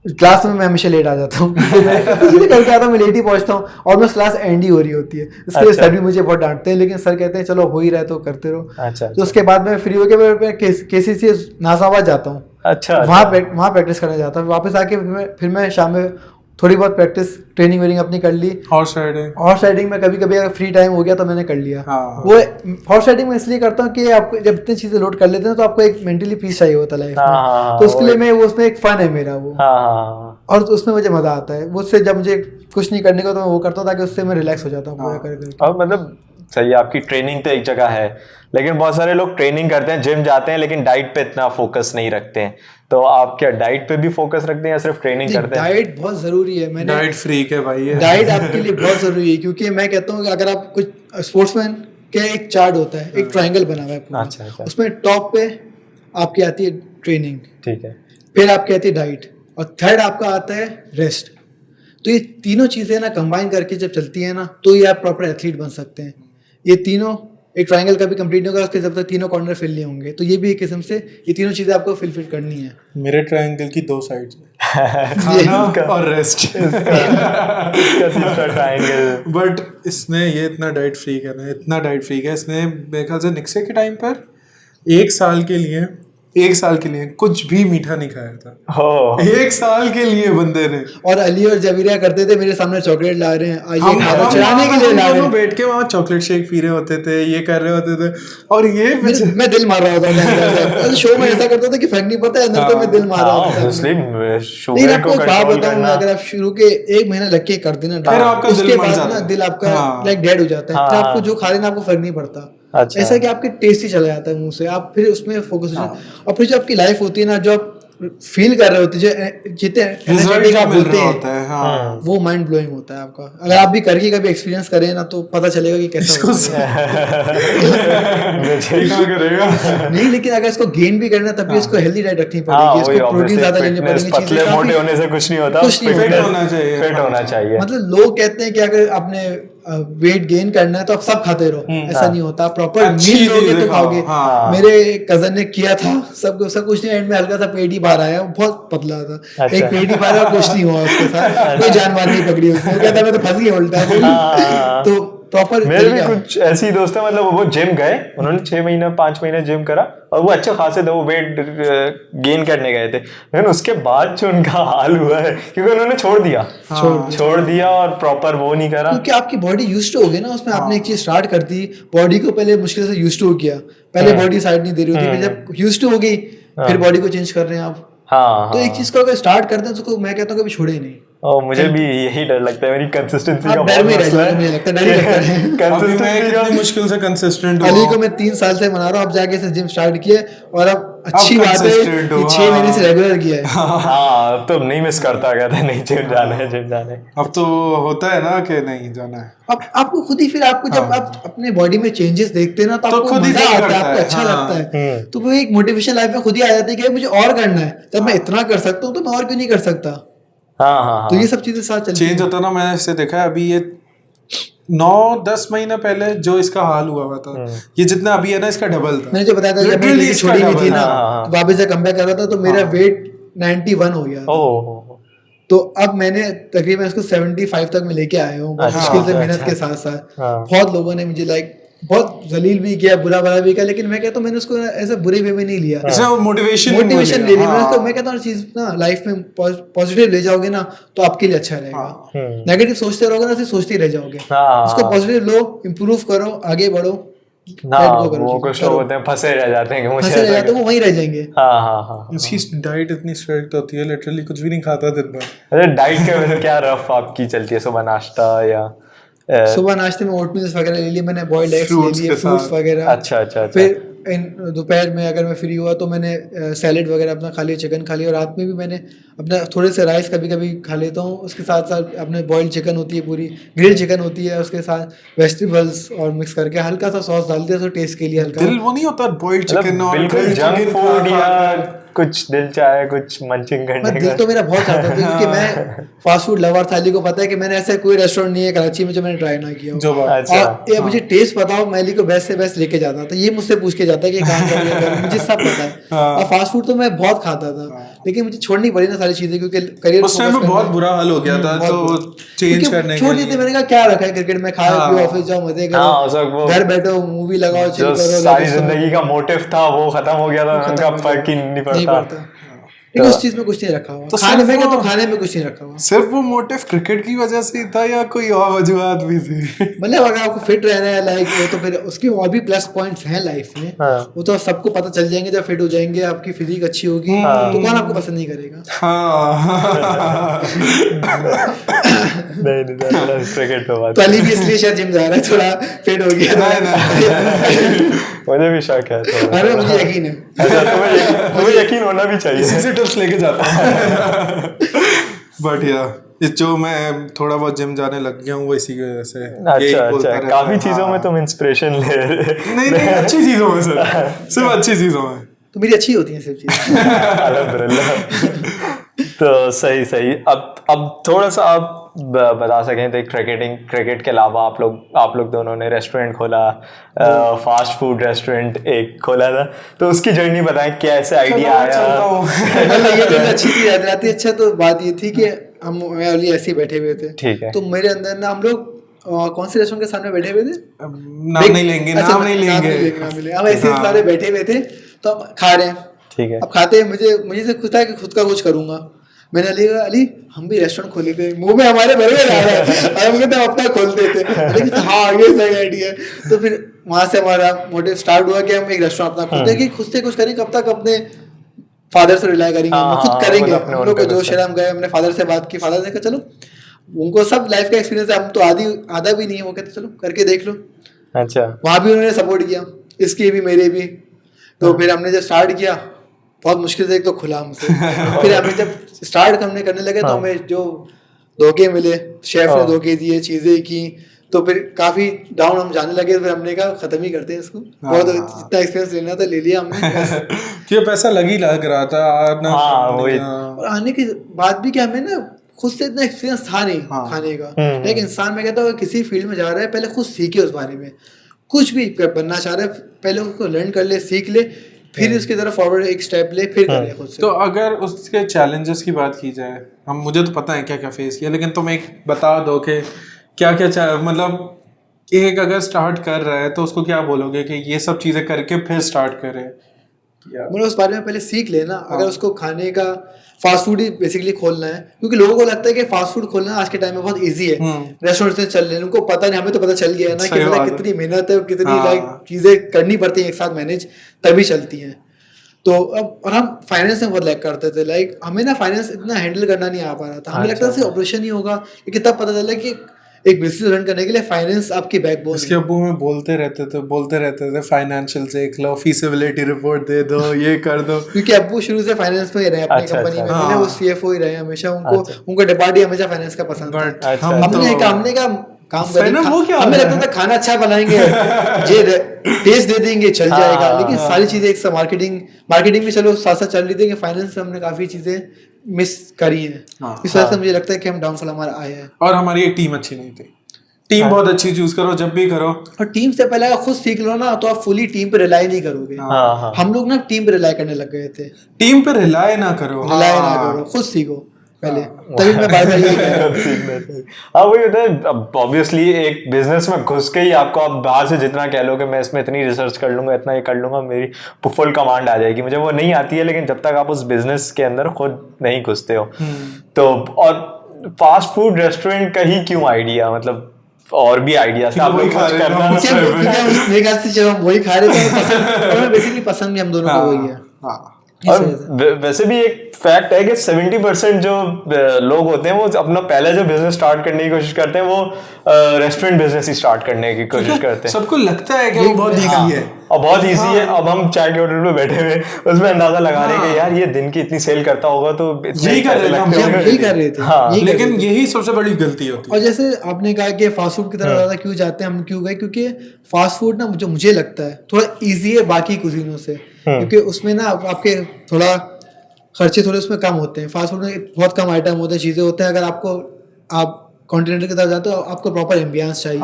क्लास में मैं हमेशा लेट आ जाता हूँ, कुछ नहीं करके आता हूँ, मैं लेट ही पहुँचता हूँ, ऑलमोस्ट क्लास एंड ही हो रही होती है। इसलिए सर भी मुझे बहुत डांटते हैं, लेकिन सर कहते हैं चलो हो ही रहा है तो करते रहो। अच्छा। तो उसके बाद मैं फ्री होकर मैं केसीसी नाज़ाबाद जाता हूँ। अच्छा। वहाँ प्रैक्टिस करने जाता हूँ। वापस आके फिर मैं शाम में थोड़ी बहुत प्रैक्टिस, ट्रेनिंग वेनिंग अपनी कर ली। हॉर्स राइडिंग, हॉर्स राइडिंग में कभी कभी अगर फ्री टाइम हो गया तो मैंने कर लिया। हाँ। वो हॉर्स राइडिंग में इसलिए करता हूँ कि आपको जब इतनी चीजें लोड कर लेते हैं तो आपको एक मेंटली पीस चाहिए होता है लाइफ में, तो उसके लिए मैं वो उसमें एक फन है मेरा वो, और उसमें मुझे मजा आता है। वो उससे जब मुझे कुछ नहीं करने का तो मैं वो करता हूँ, ताकि उससे मैं रिलैक्स हो जाता हूँ पूरा करके। और मतलब सही है, आपकी ट्रेनिंग तो एक जगह है, लेकिन बहुत सारे लोग ट्रेनिंग करते हैं, जिम जाते हैं, लेकिन डाइट पे इतना फोकस नहीं रखते हैं। तो आप क्या डाइट पे भी फोकस रखते हैं या सिर्फ ट्रेनिंग करते हैं? डाइट बहुत जरूरी है। मैंने डाइट फ्रीक है भाई ये। डाइट आपके लिए बहुत जरूरी है, क्योंकि मैं कहता हूँ कि अगर आप कुछ स्पोर्ट्समैन के एक चार्ट होता है, एक ट्रायंगल बना हुआ है पूरा। अच्छा। उसमें टॉप पे आपकी आती है ट्रेनिंग, ठीक है, फिर आपकी आती है डाइट, और थर्ड आपका आता है रेस्ट। तो ये तीनों चीजें ना कंबाइन करके जब चलती है ना, तो ये आप प्रॉपर एथलीट बन सकते हैं। ये तीनों, एक ट्रायंगल कभी कंप्लीट नहीं होगा उसके जब तक तीनों कॉर्नर फिल नहीं होंगे। तो ये भी एक किस्म से ये तीनों चीजें आपको फिल करनी है। मेरे ट्रायंगल की 2 साइड्स खाना और रेस्ट। ट्रायंगल। बट इसने ये इतना डाइट फ्रीक है ना, इतना डाइट फ्रीक है, इसने मेरे ख्याल से निक्से के टाइम पर 1 साल के लिए कुछ भी मीठा नहीं खाया था। 1 साल के लिए बंदे ने। और अली और जबीरिया करते थे, मेरे सामने चॉकलेट ला रहे हैं, आइए खाना चढ़ाने के लिए ला रहे हैं, बैठ के वहाँ चॉकलेट शेक पी रहे होते थे, ये कर रहे होते थे, और ये मैं दिल मार रहा होता था। शो में ऐसा करता था कि फर्क नहीं पड़ता, अंदर तो मैं दिल मार रहा होता था। लेकिन आपको एक बात बताऊं, अगर आप शुरू के 1 महीना लग के कर देना, उसके बाद ना दिल आपका लाइक डेड हो जाता है। आपको जो खा लेना आपको फर्क नहीं पड़ता। अच्छा। ऐसा कि आपके टेस्ट ही चला जाता है मुंह से, आप फिर उसमें फोकस हो जाते हैं। और फिर जो आपकी लाइफ होती है ना, जो आप फील कर रहे होते हैं, जितने एनर्जेटिक आप होते हैं, हाँ। वो माइंड ब्लोइंग होता है आपका। अगर आप भी करके कभी एक्सपीरियंस करें ना, तो पता चलेगा कि कैसा होता करेगा। नहीं, लेकिन अगर इसको गेन भी करना है तब भी इसको हेल्दी डाइट रखनी पड़ेगी, इसको प्रोटीन ज्यादा लेने पड़ेंगे। पतले मोटे होने से कुछ नहीं होता, फिट होना चाहिए। मतलब लोग कहते हैं कि अगर आपने वेट गेन करना है तो आप सब खाते रहो, ऐसा नहीं होता। प्रॉपर मील लोगे तो खाओगे। मेरे कजन ने किया था, सब कुछ नहीं, एंड में हल्का सा पेट ही बाहर आया, बहुत पतला था। एक पेट ही बाहर, कुछ नहीं हुआ उसके साथ, कोई जानवर नहीं पकड़ी उसने। कहता मैं तो फंस गया उल्टा। तो प्रॉपर मेरे भी कुछ ऐसी दोस्त है, मतलब वो जिम गए, उन्होंने 6 महीने 5 महीने जिम करा और वो अच्छे खासे थे, वो वेट गेन करने गए थे, लेकिन उसके बाद जो उनका हाल हुआ है, क्योंकि उन्होंने छोड़ दिया और प्रॉपर वो नहीं करा, क्योंकि आपकी बॉडी यूज्ड हो गई ना उसमें। आपने एक चीज स्टार्ट कर दी, बॉडी को पहले मुश्किल से यूज्ड हो किया, पहले बॉडी साइड नहीं दे रही होती, जब यूज्ड हो गई फिर बॉडी को चेंज कर रहे हैं आप। तो एक चीज को अगर स्टार्ट करते हैं तो मैं कहता हूँ कभी छोड़े नहीं। और मुझे भी यही डर लगता है, मेरी कंसिस्टेंसी का डर में रहता है, मुझे लगता है डर ही लगता है। कंसिस्टेंसी का मुश्किल से कंसिस्टेंट हूं। अली को मैं 3 साल से मना रहा हूँ, अब जाके से जिम स्टार्ट किया, और अब अच्छी बात है कि 6 महीने से रेगुलर किया है। हाँ, अब तो नहीं मिस करता, कहते नहीं जिम जाना है। अब तो होता है ना कि नहीं जाना है। अब आपको खुद ही, फिर आपको जब आप अपने बॉडी में चेंजेस देखते हैं ना, तो आपको खुद ही मजा आता है, आपको है, अच्छा लगता है। तो वो एक मोटिवेशन लाइफ में खुद ही आ जाती है कि मुझे और करना है, जब मैं इतना कर सकता हूँ तो मैं और क्यों नहीं कर सकता। हाँ। तो ये सब चीजें साथ चलती चेंज होता ना, मैंने इससे देखा है। अभी ये 9-10 महीने पहले जो इसका हाल हुआ था, ये जितना अभी है ना इसका डबल था। मैंने जो बताया था जब Literally मैंने इसका छोड़ी हुई थी double। ना, तो वापस से कमबैक कर रहा था, तो मेरा वेट 91 हो गया था। ओह तो अब मैंने तकरीबन इसको 75 तक में लेके आया हूँ, बहुत मुश्किल से मेहनत के साथ साथ। बहुत लोगों ने मुझे बहुत जलील भी किया, बुरा भला भी किया, लेकिन मैं कहता हूँ मैंने उसको ऐसा बुरे वे में नहीं लिया, मोटिवेशन ले ली। मैं कहता हूँ चीज ना लाइफ में पॉजिटिव ले जाओगे ना तो आपके लिए अच्छा रहेगा। नेगेटिव सोचते रहोगे ना, सिर्फ सोचते ही रह जाओगे। उसको पॉजिटिव लो, इम्प्रूव करो, आगे बढ़ो। वो कुछ लोग होते हैं फंसे रह जाते हैं, फंसे रह जाते हैं, वो वहीं रह जाएंगे। इसकी डाइट इतनी स्ट्रिक्ट होती है, लिटरली कुछ भी नहीं खाता दिन भर। अरे डाइट के वजह क्या रफ आपकी चलती है? सुबह नाश्ता या सुबह नाश्ते में ओटमील्स वगैरह ले लिए मैंने, बॉइल्ड एग्स ले लिए, फ्रूट्स वगैरह। अच्छा। फिर दोपहर में अगर मैं फ्री हुआ तो मैंने सैलेड वगैरह अपना खा लिया, चिकन खा लिया, और रात में भी मैंने अपना थोड़े से राइस कभी कभी खा लेता हूँ। उसके साथ साथ अपने बॉइल्ड चिकन होती है, पूरी ग्रिल्ड चिकन होती है, उसके साथ वेजिटेबल्स और मिक्स करके हल्का सा सॉस डालते हैं, तो टेस्ट के लिए हल्का। दिल वो नहीं होता बॉइल्ड चिकन और बिल्कुल जंक फूड या कुछ दिल चाहे कुछ मंचिंग करने का। दिल तो मेरा बहुत चाहता था, क्योंकि मैं फास्ट फूड लवर था। अली को पता है कि मैंने ऐसा कोई रेस्टोरेंट नहीं है कराची में जो मैंने ट्राई ना किया हो। और ये मुझे टेस्ट बताओ, मैं अली को बेस्ट से बेस्ट लेके जाता था। ये मुझसे पूछ के जाता है कि कहाँ का, मुझे सब पता है। और फास्ट फूड तो मैं बहुत खाता था, लेकिन मुझे छोड़नी पड़ी ना सारी चीजें, क्योंकि करियर उस टाइम में बहुत बुरा हाल हो गया था, तो चेंज करने छोड़ देते। मैंने कहा क्या रखा है क्रिकेट में, खाओ पियो, ऑफिस जाओ, मजे करो, घर बैठो, मूवी लगाओ, चिल करो। सारी जिंदगी का मोटिव था वो खत्म हो गया था, उनका फर्क ही नहीं पड़ता। लेकिन उस चीज में कुछ नहीं रखा हुआ, तो खाने में तो खाने में कुछ नहीं रखा हुआ। सिर्फ वो मोटिव क्रिकेट की वजह से था या कोई और वजूहत भी थी? मतलब अगर आपको फिट रहना है लाइक, वो तो फिर उसके और भी प्लस पॉइंट्स हैं लाइफ में। वो तो सबको पता चल जाएंगे जब फिट हो जाएंगे, आपकी फिजिक अच्छी होगी, तो कौन आपको पसंद नहीं करेगा? नहीं क्रिकेट पे बात। तो अली भी इसलिए शायद जिम जा रहा है, थोड़ा फिट हो गया। मुझे भी शक है, अरे मुझे यकीन है। तुम्हें यकीन होना भी चाहिए। इसी से टिप्स लेके जाता हूँ। बट या जो मैं थोड़ा बहुत जिम जाने लग गया हूँ वो इसी की वजह से। अच्छा, काफी चीजों में तुम इंस्पिरेशन ले रहे। नहीं अच्छी चीजों में सर, सिर्फ अच्छी चीजों में तो मेरी अच्छी होती है सब चीजें। अल्हम्दुलिल्लाह। तो सही। अब थोड़ा सा आप बता सकें तो क्रिकेट के अलावा आप लोग दोनों ने रेस्टोरेंट खोला, फास्ट फूड रेस्टोरेंट एक खोला था, तो उसकी जर्नी बताएं, कैसे आइडिया आया? ये जो अच्छी चीज याद आती है। अच्छा, तो बात ये थी कि हम अली ऐसे ही बैठे हुए थे, ठीक है, तो मेरे अंदर ना हम लोग कौन से रेस्टोरेंट के सामने बैठे हुए थे, नाम नहीं लेंगे। हम ऐसे सारे बैठे हुए थे, तो हम खा रहे हैं, ठीक है। अब खाते मुझे से खुद था कि खुद का कुछ करूंगा। मैंने अली हम भी रेस्टोरेंट खोले थे, मुंह में हमारे बर्गर आ रहा है, और हम कहते अपना खोलते थे, लेकिन हाँ ये सही आइडिया है। तो फिर वहां से हमारा मोटिव स्टार्ट हुआ कि हम एक रेस्टोरेंट अपना खोलते हैं, कि खुद से कुछ करें, कब तक अपने फादर से रिलाई करेंगे, खुद करेंगे। हम लोग जो शहर गए, हमने फादर से बात की, फादर ने कहा चलो, उनको सब लाइफ का एक्सपीरियंस है, हम तो आधा भी नहीं है, वो कहते चलो करके देख लो। अच्छा, वहां भी उन्होंने सपोर्ट किया, इसकी भी मेरे भी। तो फिर हमने जब स्टार्ट किया, बहुत मुश्किल से एक तो खुला हमसे। फिर हमें जब स्टार्ट करने लगे तो हमें जो धोखे मिले, शेफ ने धोखे दिए, चीजें की, तो फिर काफी डाउन हम जाने लगे। फिर हमने कहा खत्म ही करते हैं इसको, बहुत जितना एक्सपीरियंस लेना था ले लिया हमने। ये पैसा लग रहा था और आने के बाद भी क्या, हमें ना खुद से इतना एक्सपीरियंस था नहीं खाने का। लेकिन इंसान में कहता है किसी फील्ड में जा रहा है, पहले खुद सीखे उस बारे में, कुछ भी बनना चाह रहा है पहले उसको लर्न कर ले, सीख ले, फिर उसकी तरफ फॉरवर्ड एक स्टेप ले, फिर करे खुद से। तो अगर उसके चैलेंजेस की बात की जाए, मुझे तो पता है क्या क्या फेस किया, लेकिन तुम एक बता दो कि क्या क्या मतलब एक अगर स्टार्ट कर रहा है तो उसको क्या बोलोगे कि ये सब चीजें करके फिर स्टार्ट करे? मतलब उस बारे में पहले सीख लेना। अगर उसको खाने का फास्ट फूड ही बेसिकली खोलना है, क्योंकि लोगों को लगता है कि फास्ट फूड खोलना आज के टाइम में बहुत इजी है, रेस्टोरेंट से चल रहे हैं, उनको पता नहीं, हमें तो पता चल गया है ना कि कितनी मेहनत है, कितनी चीजें करनी पड़ती है एक साथ मैनेज, तभी चलती हैं। तो अब और हम फाइनेंस में बहुत लैग करते थे, लाइक हमें ना फाइनेंस इतना हैंडल करना नहीं आ पा रहा था। हमें लगता था ऑपरेशन ही होगा, लेकिन तब पता चला कि एक बिजनेस रन करने के लिए फाइनेंस आपकी बैकबोन है। इसके अब्बू में बोलते रहते थे फाइनेंशियल देख लो, फीसिबिलिटी रिपोर्ट दे दो, ये कर दो, क्योंकि अब्बू शुरू से फाइनेंस में ही रहे अपनी कंपनी में, मैंने वो सीएफओ ही रहे हमेशा, उनको डिपार्टमेंट हमेशा फाइनेंस का पसंद था। हमने का काम करें, हमें लगता था खाना अच्छा बनाएंगे, जे टेस्ट दे देंगे, चल जाएगा, लेकिन सारी चीजें एक साथ मार्केटिंग भी चलो साथ साथ चल रही थी, कि फाइनेंस में हमने काफी चीजें मिस करी है। इस वजह से मुझे लगता है कि हम डाउनफॉल हमारा आया है। और हमारी एक टीम अच्छी नहीं थी, टीम बहुत अच्छी चूज करो जब भी करो। और टीम से पहले अगर खुद सीख लो ना तो आप फुली टीम पे रिलाई नहीं करोगे। हाँ। हम लोग ना टीम पे रिलाई करने लग गए थे। टीम पे रिलाय ना करो, रिलाई ना करो, खुद सीखो पहले, तभी मैं बार बार यही कह रहा हूँ। हाँ वही होता है। ऑब्वियसली एक बिजनेस में घुस के ही आपको, आप बाहर से जितना कह लो कि मैं इसमें इतनी रिसर्च कर लूंगा, इतना ये कर लूंगा, मेरी फुल कमांड आ जाएगी, मुझे वो नहीं आती है। लेकिन जब तक आप उस बिजनेस के अंदर खुद नहीं घुसते हो तो। और फास्ट फूड रेस्टोरेंट का ही क्यों आइडिया, मतलब और भी आइडिया था आप लोग कुछ करना? मेरे ख्याल से जब हम वही खा रहे थे, बेसिकली पसंद भी हम दोनों को वही है। और वैसे भी एक फैक्ट है कि 70% जो लोग होते हैं वो अपना पहला जो बिजनेस स्टार्ट करने की कोशिश करते हैं वो रेस्टोरेंट बिजनेस ही स्टार्ट करने की कोशिश करते हैं। सबको लगता है कि वो बहुत इजी है और बहुत इजी है। अब हम चाय के होटल पे बैठे हुए उसमें अंदाजा लगा रहे हैं कि यार ये दिन की इतनी सेल करता होगा तो यही कर रहे थे। लेकिन यही सबसे बड़ी गलती होती है। और जैसे आपने कहा कि फास्ट फूड की तरफ ज्यादा क्यों जाते हैं, हम क्यों गए, क्योंकि फास्ट फूड ना जो मुझे लगता है थोड़ा इजी है बाकी कुजीनों से, क्योंकि उसमें ना आपके थोड़ा खर्चे थोड़े उसमें कम होते हैं। फास्ट फूड में बहुत कम आइटम होते हैं, चीजें होते हैं। अगर आपको आप कॉन्टिनेंटल की तरफ जाते हो आपको प्रॉपर एम्बियंस चाहिए,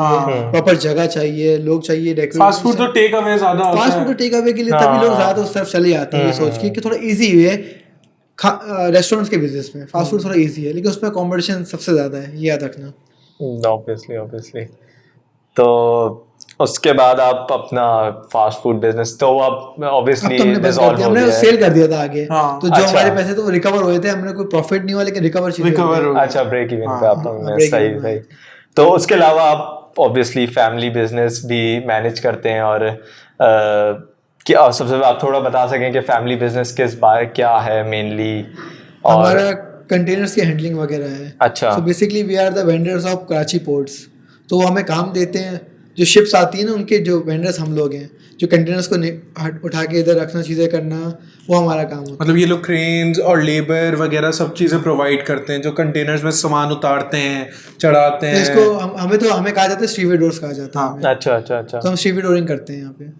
प्रॉपर जगह चाहिए, लोग चाहिए। फास्ट फूड तो टेक अवे ज्यादा होता है। फास्ट फूड तो टेक अवे के लिए तभी लोग ज्यादा उस तरफ चले जाते हैं, ये सोच के कि थोड़ा इजी है। रेस्टोरेंट्स के बिजनेस में फास्ट फूड थोड़ा इजी है, लेकिन उसमें कॉम्पिटिशन सबसे ज्यादा है, ये याद रखना। ऑब्वियसली। तो उसके बाद आप अपना फास्ट फूड बिजनेस तो आप ऑब्वियसली हमने सेल कर दिया था आगे। तो जो अच्छा। हमारे पैसे थे वो रिकवर हुए थे, हमने कोई प्रॉफिट नहीं हुआ लेकिन रिकवर हो। अच्छा, ब्रेक इवन पे आप। सही। तो उसके अलावा आप ऑब्वियसली फैमिली बिजनेस भी मैनेज करते हैं और क्या सबसे आप थोड़ा बता सकें कि फैमिली बिजनेस किस बारे क्या है मेनली? हमारा कंटेनर्स की हैंडलिंग वगैरह है। अच्छा। So basically we are the vendors of Karachi ports. तो वो हमें काम देते हैं, जो शिप्स आती है ना उनके जो वेंडर्स हम लोग हैं, जो कंटेनर्स को उठा के इधर रखना, चीज़ें करना, वो हमारा काम होता है। मतलब ये लोग क्रेन्स और लेबर वगैरह सब चीजें प्रोवाइड करते हैं जो कंटेनर्स में सामान उतारते हैं, चढ़ाते हैं। इसको हमें कहा जाता है स्टीवेडोर्स कहा जाता है। अच्छा। तो हम स्टीवेडोरिंग करते हैं यहाँ पे।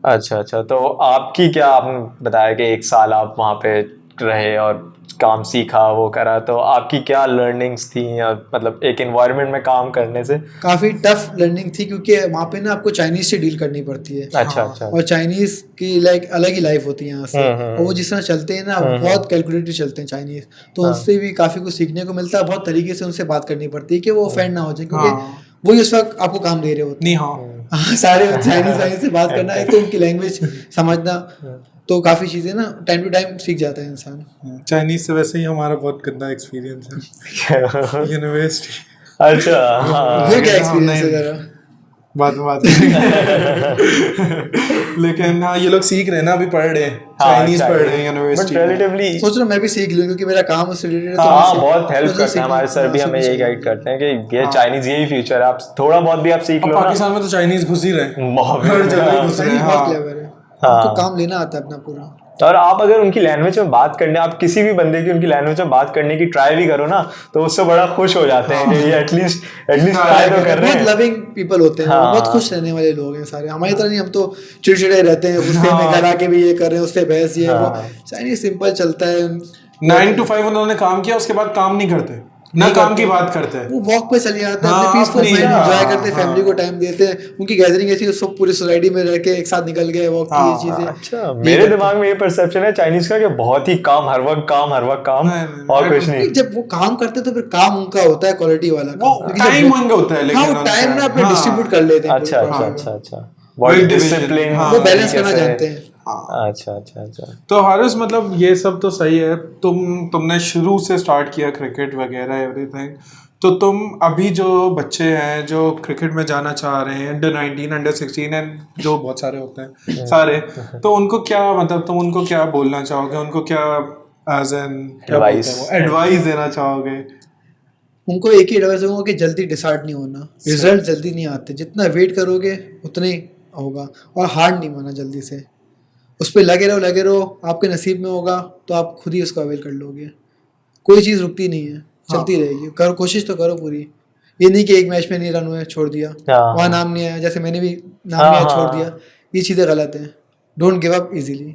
अच्छा। तो आपकी क्या, आपने बताया कि 1 साल आप वहाँ पे रहे और काम सीखा, वो करा, तो आपकी क्या लर्निंग्स थी, या मतलब एक एनवायरनमेंट में काम करने से? काफ़ी टफ लर्निंग थी, क्योंकि वहाँ पे ना आपको चाइनीज से डील करनी पड़ती है। अच्छा। और चाइनीज की लाइक अलग ही लाइफ होती है यहाँ से। और वो जिस तरह चलते हैं ना बहुत कैलकुलेटिव चलते हैं चाइनीज। तो उनसे भी काफ़ी कुछ सीखने को मिलता है। बहुत तरीके से उनसे बात करनी पड़ती है कि वो ऑफेंड ना हो जाए, क्योंकि वही उस वक्त आपको काम दे रहे होते हैं। सारे चाइनीज से बात करना, एक तो उनकी लैंग्वेज समझना, तो काफ़ी चीज़ें ना टाइम टू टाइम सीख जाता है इंसान। चाइनीज से वैसे ही हमारा बहुत गंदा एक्सपीरियंस है यूनिवर्सिटी। अच्छा। वो क्या एक्सपीरियंस है जरा बात लेकिन हाँ ये लोग सीख रहे हैं ना, अभी पढ़ रहे हैं, चाइनीज पढ़ रहे हैं यूनिवर्सिटी में। रिलेटिवली सोच रहा हूँ मैं भी सीख लूँ, क्योंकि मेरा काम उससे रिलेटेड है। हाँ बहुत हेल्प करते हैं हमारे सर भी, हमें यही गाइड करते हैं कि ये चाइनीज यही फ्यूचर है, आप थोड़ा बहुत भी आप सीख लो। पाकिस्तान में तो चाइनीज घुस ही रहे, हर जगह घुस रहे हैं। बहुत क्लेवर है, उनको काम लेना आता है अपना पूरा। और आप अगर उनकी लैंग्वेज में बात करने, आप किसी भी बंदे की उनकी लैंग्वेज में बात करने की ट्राई भी करो ना, तो उससे बड़ा खुश हो जाते हैं कि ये एटलीस्ट ट्राई तो कर रहे हैं। बहुत लविंग पीपल होते हैं, बहुत खुश रहने वाले लोग हैं सारे। हमारी तरह नहीं, हम तो चिड़चिड़े रहते हैं, गुस्से में करा के भी ये कर रहे हैं, उससे बहस ये वो। चाइनीज सिंपल चलता है। 9 to 5 उन्होंने काम किया, उसके बाद काम नहीं करते, ना काम की बात करते हैं, वो वॉक पे चले जाते हैं, अपने पीसफुल माइंड एंजॉय करते हैं, फैमिली को टाइम देते हैं। उनकी गैदरिंग ऐसी, सब पूरी सोसाइटी में रह के एक साथ निकल गए, वॉक की ये चीजें। अच्छा, मेरे दिमाग में ये परसेप्शन है चाइनीज का कि बहुत ही काम, हर वक्त काम और कुछ नहीं। जब वो काम करते तो फिर काम उनका होता है क्वालिटी वाला, टाइम उनका होता है, लेकिन हाँ टाइम ना अपने डिस्ट्रीब्यूट कर लेते हैं। अच्छा। बहुत डिसिप्लिन, वो बैलेंस करना जानते हैं। अच्छा। तो हारिस, मतलब ये सब तो सही है, तुमने शुरू से स्टार्ट किया क्रिकेट वगैरह एवरीथिंग, तो तुम अभी जो बच्चे हैं जो क्रिकेट में जाना चाह रहे हैं, अंडर 19 अंडर 16 एंड जो बहुत सारे होते हैं सारे, तो उनको क्या, मतलब तुम उनको क्या बोलना चाहोगे, उनको क्या एज एन एडवाइस देना चाहोगे? उनको एक ही एडवाइस दूंगा कि जल्दी डिसाइड नहीं होना, रिजल्ट जल्दी नहीं आते, जितना वेट करोगे उतना ही होगा, और हार नहीं माना जल्दी से, उस पर लगे रहो, आपके नसीब में होगा तो आप खुद ही उसको अवेल कर लोगे। कोई चीज़ रुकती नहीं है, चलती रहेगी। करो, कोशिश तो करो पूरी। ये नहीं कि एक मैच में नहीं रन हुए छोड़ दिया, वहाँ नाम नहीं आया, जैसे मैंने भी नाम नहीं आया छोड़ दिया, ये चीज़ें गलत हैं। Don't give up easily.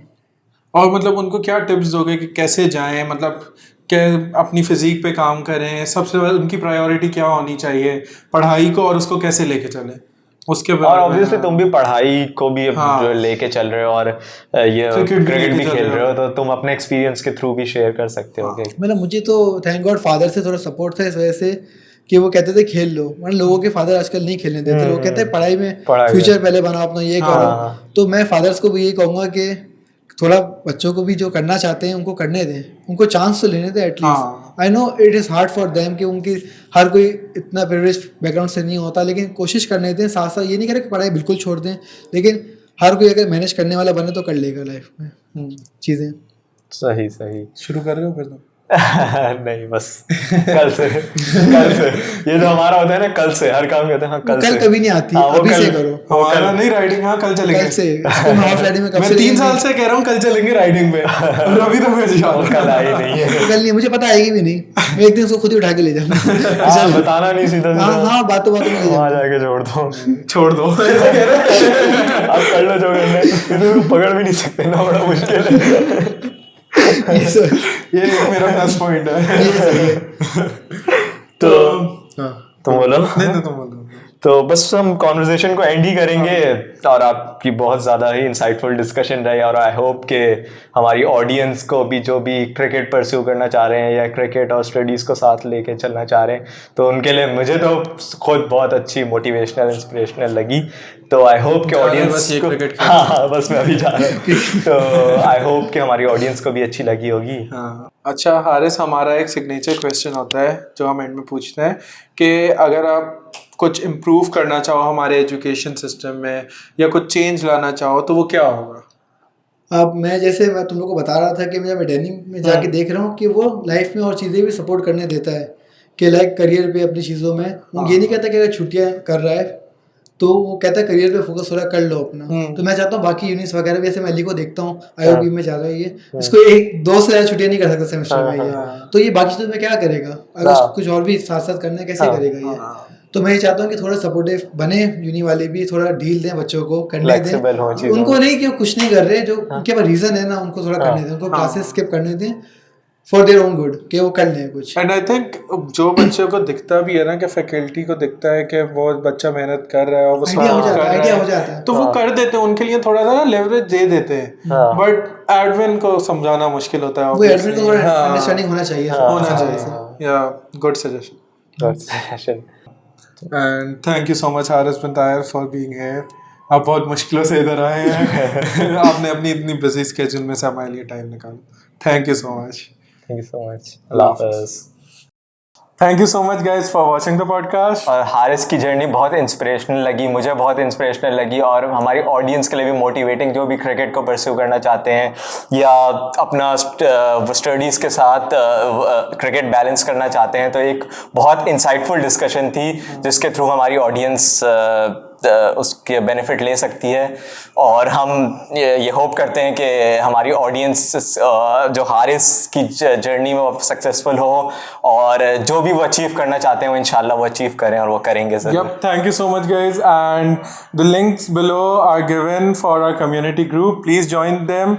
और मतलब उनको क्या टिप्स दोगे कि कैसे जाएं, मतलब कि अपनी फिजिक पे काम करें, सबसे पहले उनकी प्रायोरिटी क्या होनी चाहिए, पढ़ाई को और उसको कैसे लेके चलें उसके और बारे में। ऑब्वियसली तुम भी पढ़ाई को भी अब हाँ। जो लेके चल रहे हो और ये क्रिकेट भी खेल रहे हो, तो तुम अपने एक्सपीरियंस के थ्रू भी शेयर कर सकते हो कि मतलब मुझे तो थैंक गॉड फादर से थोड़ा सपोर्ट था इस वजह से कि वो कहते थे खेल लो, मतलब लोगों के फादर आजकल नहीं खेलने देते, लोग कहते हैं पढ़ाई में फ्यूचर पहले बनाओ अपना, ये करो। तो मैं फादर्स को भी यही कहूँगा कि थोड़ा बच्चों को भी जो करना चाहते हैं उनको करने दें, उनको चांस तो लेने दें at least. I know it is hard for them कि उनकी हर कोई इतना प्रिविलेज बैकग्राउंड से नहीं होता, लेकिन कोशिश करने दें। साथ साथ ये नहीं करें कि पढ़ाई बिल्कुल छोड़ दें, लेकिन हर कोई अगर मैनेज करने वाला बने तो कर लेगा लाइफ में चीज़ें। सही सही। शुरू कर रहे हो फिर तुम? नहीं बस कल से ये जो हमारा होता है ना, कल से हर काम कहते हैं, हाँ कल से। कभी नहीं आती, अभी से करो। हमारा नहीं राइडिंग, हाँ कल चलेंगे। कल से इसको मैं हॉर्स राइडिंग में कब से 3 साल से कह रहा हूँ कल चलेंगे राइडिंग पे, और अभी तो मैं कल आई नहीं है। कल नहीं, मुझे पता आएगी भी नहीं, मैं एक दिन उसको खुद ही उठा के ले जाऊंगा। बताना नहीं सीधा सीधा। हाँ बातों में वहाँ जाके छोड़ दो अब कर लो जो करना है, पकड़ भी नहीं सकते ना, बड़ा मुश्किल है। ये मेरा प्लस पॉइंट है। तो तुम बोलो। नहीं तुम बोलो। तो बस हम कॉन्वर्सेशन को एंड ही करेंगे, और आपकी बहुत ज़्यादा ही इंसाइटफुल डिस्कशन रही, और आई होप कि हमारी ऑडियंस को भी जो भी क्रिकेट परस्यू करना चाह रहे हैं या क्रिकेट और स्टडीज़ को साथ लेके चलना चाह रहे हैं, तो उनके लिए मुझे तो खुद बहुत अच्छी मोटिवेशनल इंस्पिरेशनल लगी। तो आई होप कि ऑडियंस को, हाँ बस मैं अभी जा रहा हूँ। तो आई होप कि हमारी ऑडियंस को भी अच्छी लगी होगी। हाँ अच्छा हारिस, हमारा एक सिग्नेचर क्वेश्चन होता है जो हम एंड में पूछते हैं कि अगर आप कुछ इम्प्रूव करना चाहो हमारे एजुकेशन सिस्टम में या कुछ चेंज लाना चाहो तो वो क्या होगा? अब मैं तुम लोग को बता रहा था कि मैं डेनिम में जाके देख रहा हूँ कि वो लाइफ में और चीज़ें भी सपोर्ट करने देता है, कि लाइक करियर पे अपनी चीज़ों में वो ये नहीं कहता कि अगर छुट्टियाँ कर रहा है तो वो कहता है करियर पे फोकस हो रहा है, कर लो अपना। तो मैं चाहता हूँ बाकी यूनिट्स वगैरह भी, जैसे मैं अली को देखता हूँ IOB में जा रहा है, ये इसको 1-2 से ज़्यादा छुट्टियाँ नहीं कर सकता सेमेस्टर में ये, तो ये बाकी चीज़ों में क्या करेगा, अगर कुछ और भी साथ साथ करना है कैसे करेगा ये। तो मैं ये चाहता हूँ कि थोड़ा सपोर्टिव बने, यूनी वाले भी थोड़ा ढील दें बच्चों को, करने दें उनको, नहीं कि कुछ नहीं कर रहे, जो उनके पास रीजन है ना उनको थोड़ा करने दें, उनको क्लासेस स्किप करने दें फॉर देयर ओन गुड, कि वो कर लें कुछ। एंड आई थिंक जो बच्चों को दिखता भी है ना, कि फैकल्टी को दिखता है कि वो बच्चा मेहनत कर रहा है और वो आइडिया हो जाता है, तो वो कर देते हैं, उनके लिए थोड़ा सा लेवरेज दे देते हैं। बट एडमिन को समझाना मुश्किल होता है, वो एडमिन को थोड़ा अंडरस्टैंडिंग होना चाहिए। या good suggestion. And thank you so much Haris bin Tahir for being here. आप बहुत मुश्किलों से इधर आए हैं। आपने अपनी इतनी बिजी स्केड्यूल में से हमारे लिए टाइम निकाला। Thank you so much. Thank you so much. Allah Hafiz. Thank you so much guys for watching the podcast. और हारिस की जर्नी बहुत इंस्पिरेशनल लगी, मुझे बहुत इंस्पिरेशनल लगी, और हमारी ऑडियंस के लिए भी मोटिवेटिंग, जो भी क्रिकेट को परस्यू करना चाहते हैं या अपना स्टडीज़ के साथ क्रिकेट बैलेंस करना चाहते हैं। तो एक बहुत इंसाइटफुल डिस्कशन थी जिसके थ्रू हमारी ऑडियंस उसके बेनिफिट ले सकती है, और हम ये होप करते हैं कि हमारी ऑडियंस जो हारिस की जर्नी में वो सक्सेसफुल हो, और जो भी वो अचीव करना चाहते हैं वो इंशाल्लाह वो अचीव करें, और वो करेंगे ज़रूर। Yep, thank you so much guys, and the links below are given for our community group. Please join them,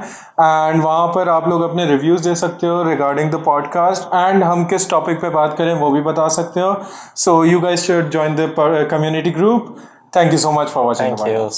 and वहाँ पर आप लोग अपने रिव्यूज़ दे सकते हो regarding the podcast, and हम किस टॉपिक पे बात करें वो भी बता सकते हो. So you guys should join the community group. Thank you so much for watching. Thank you.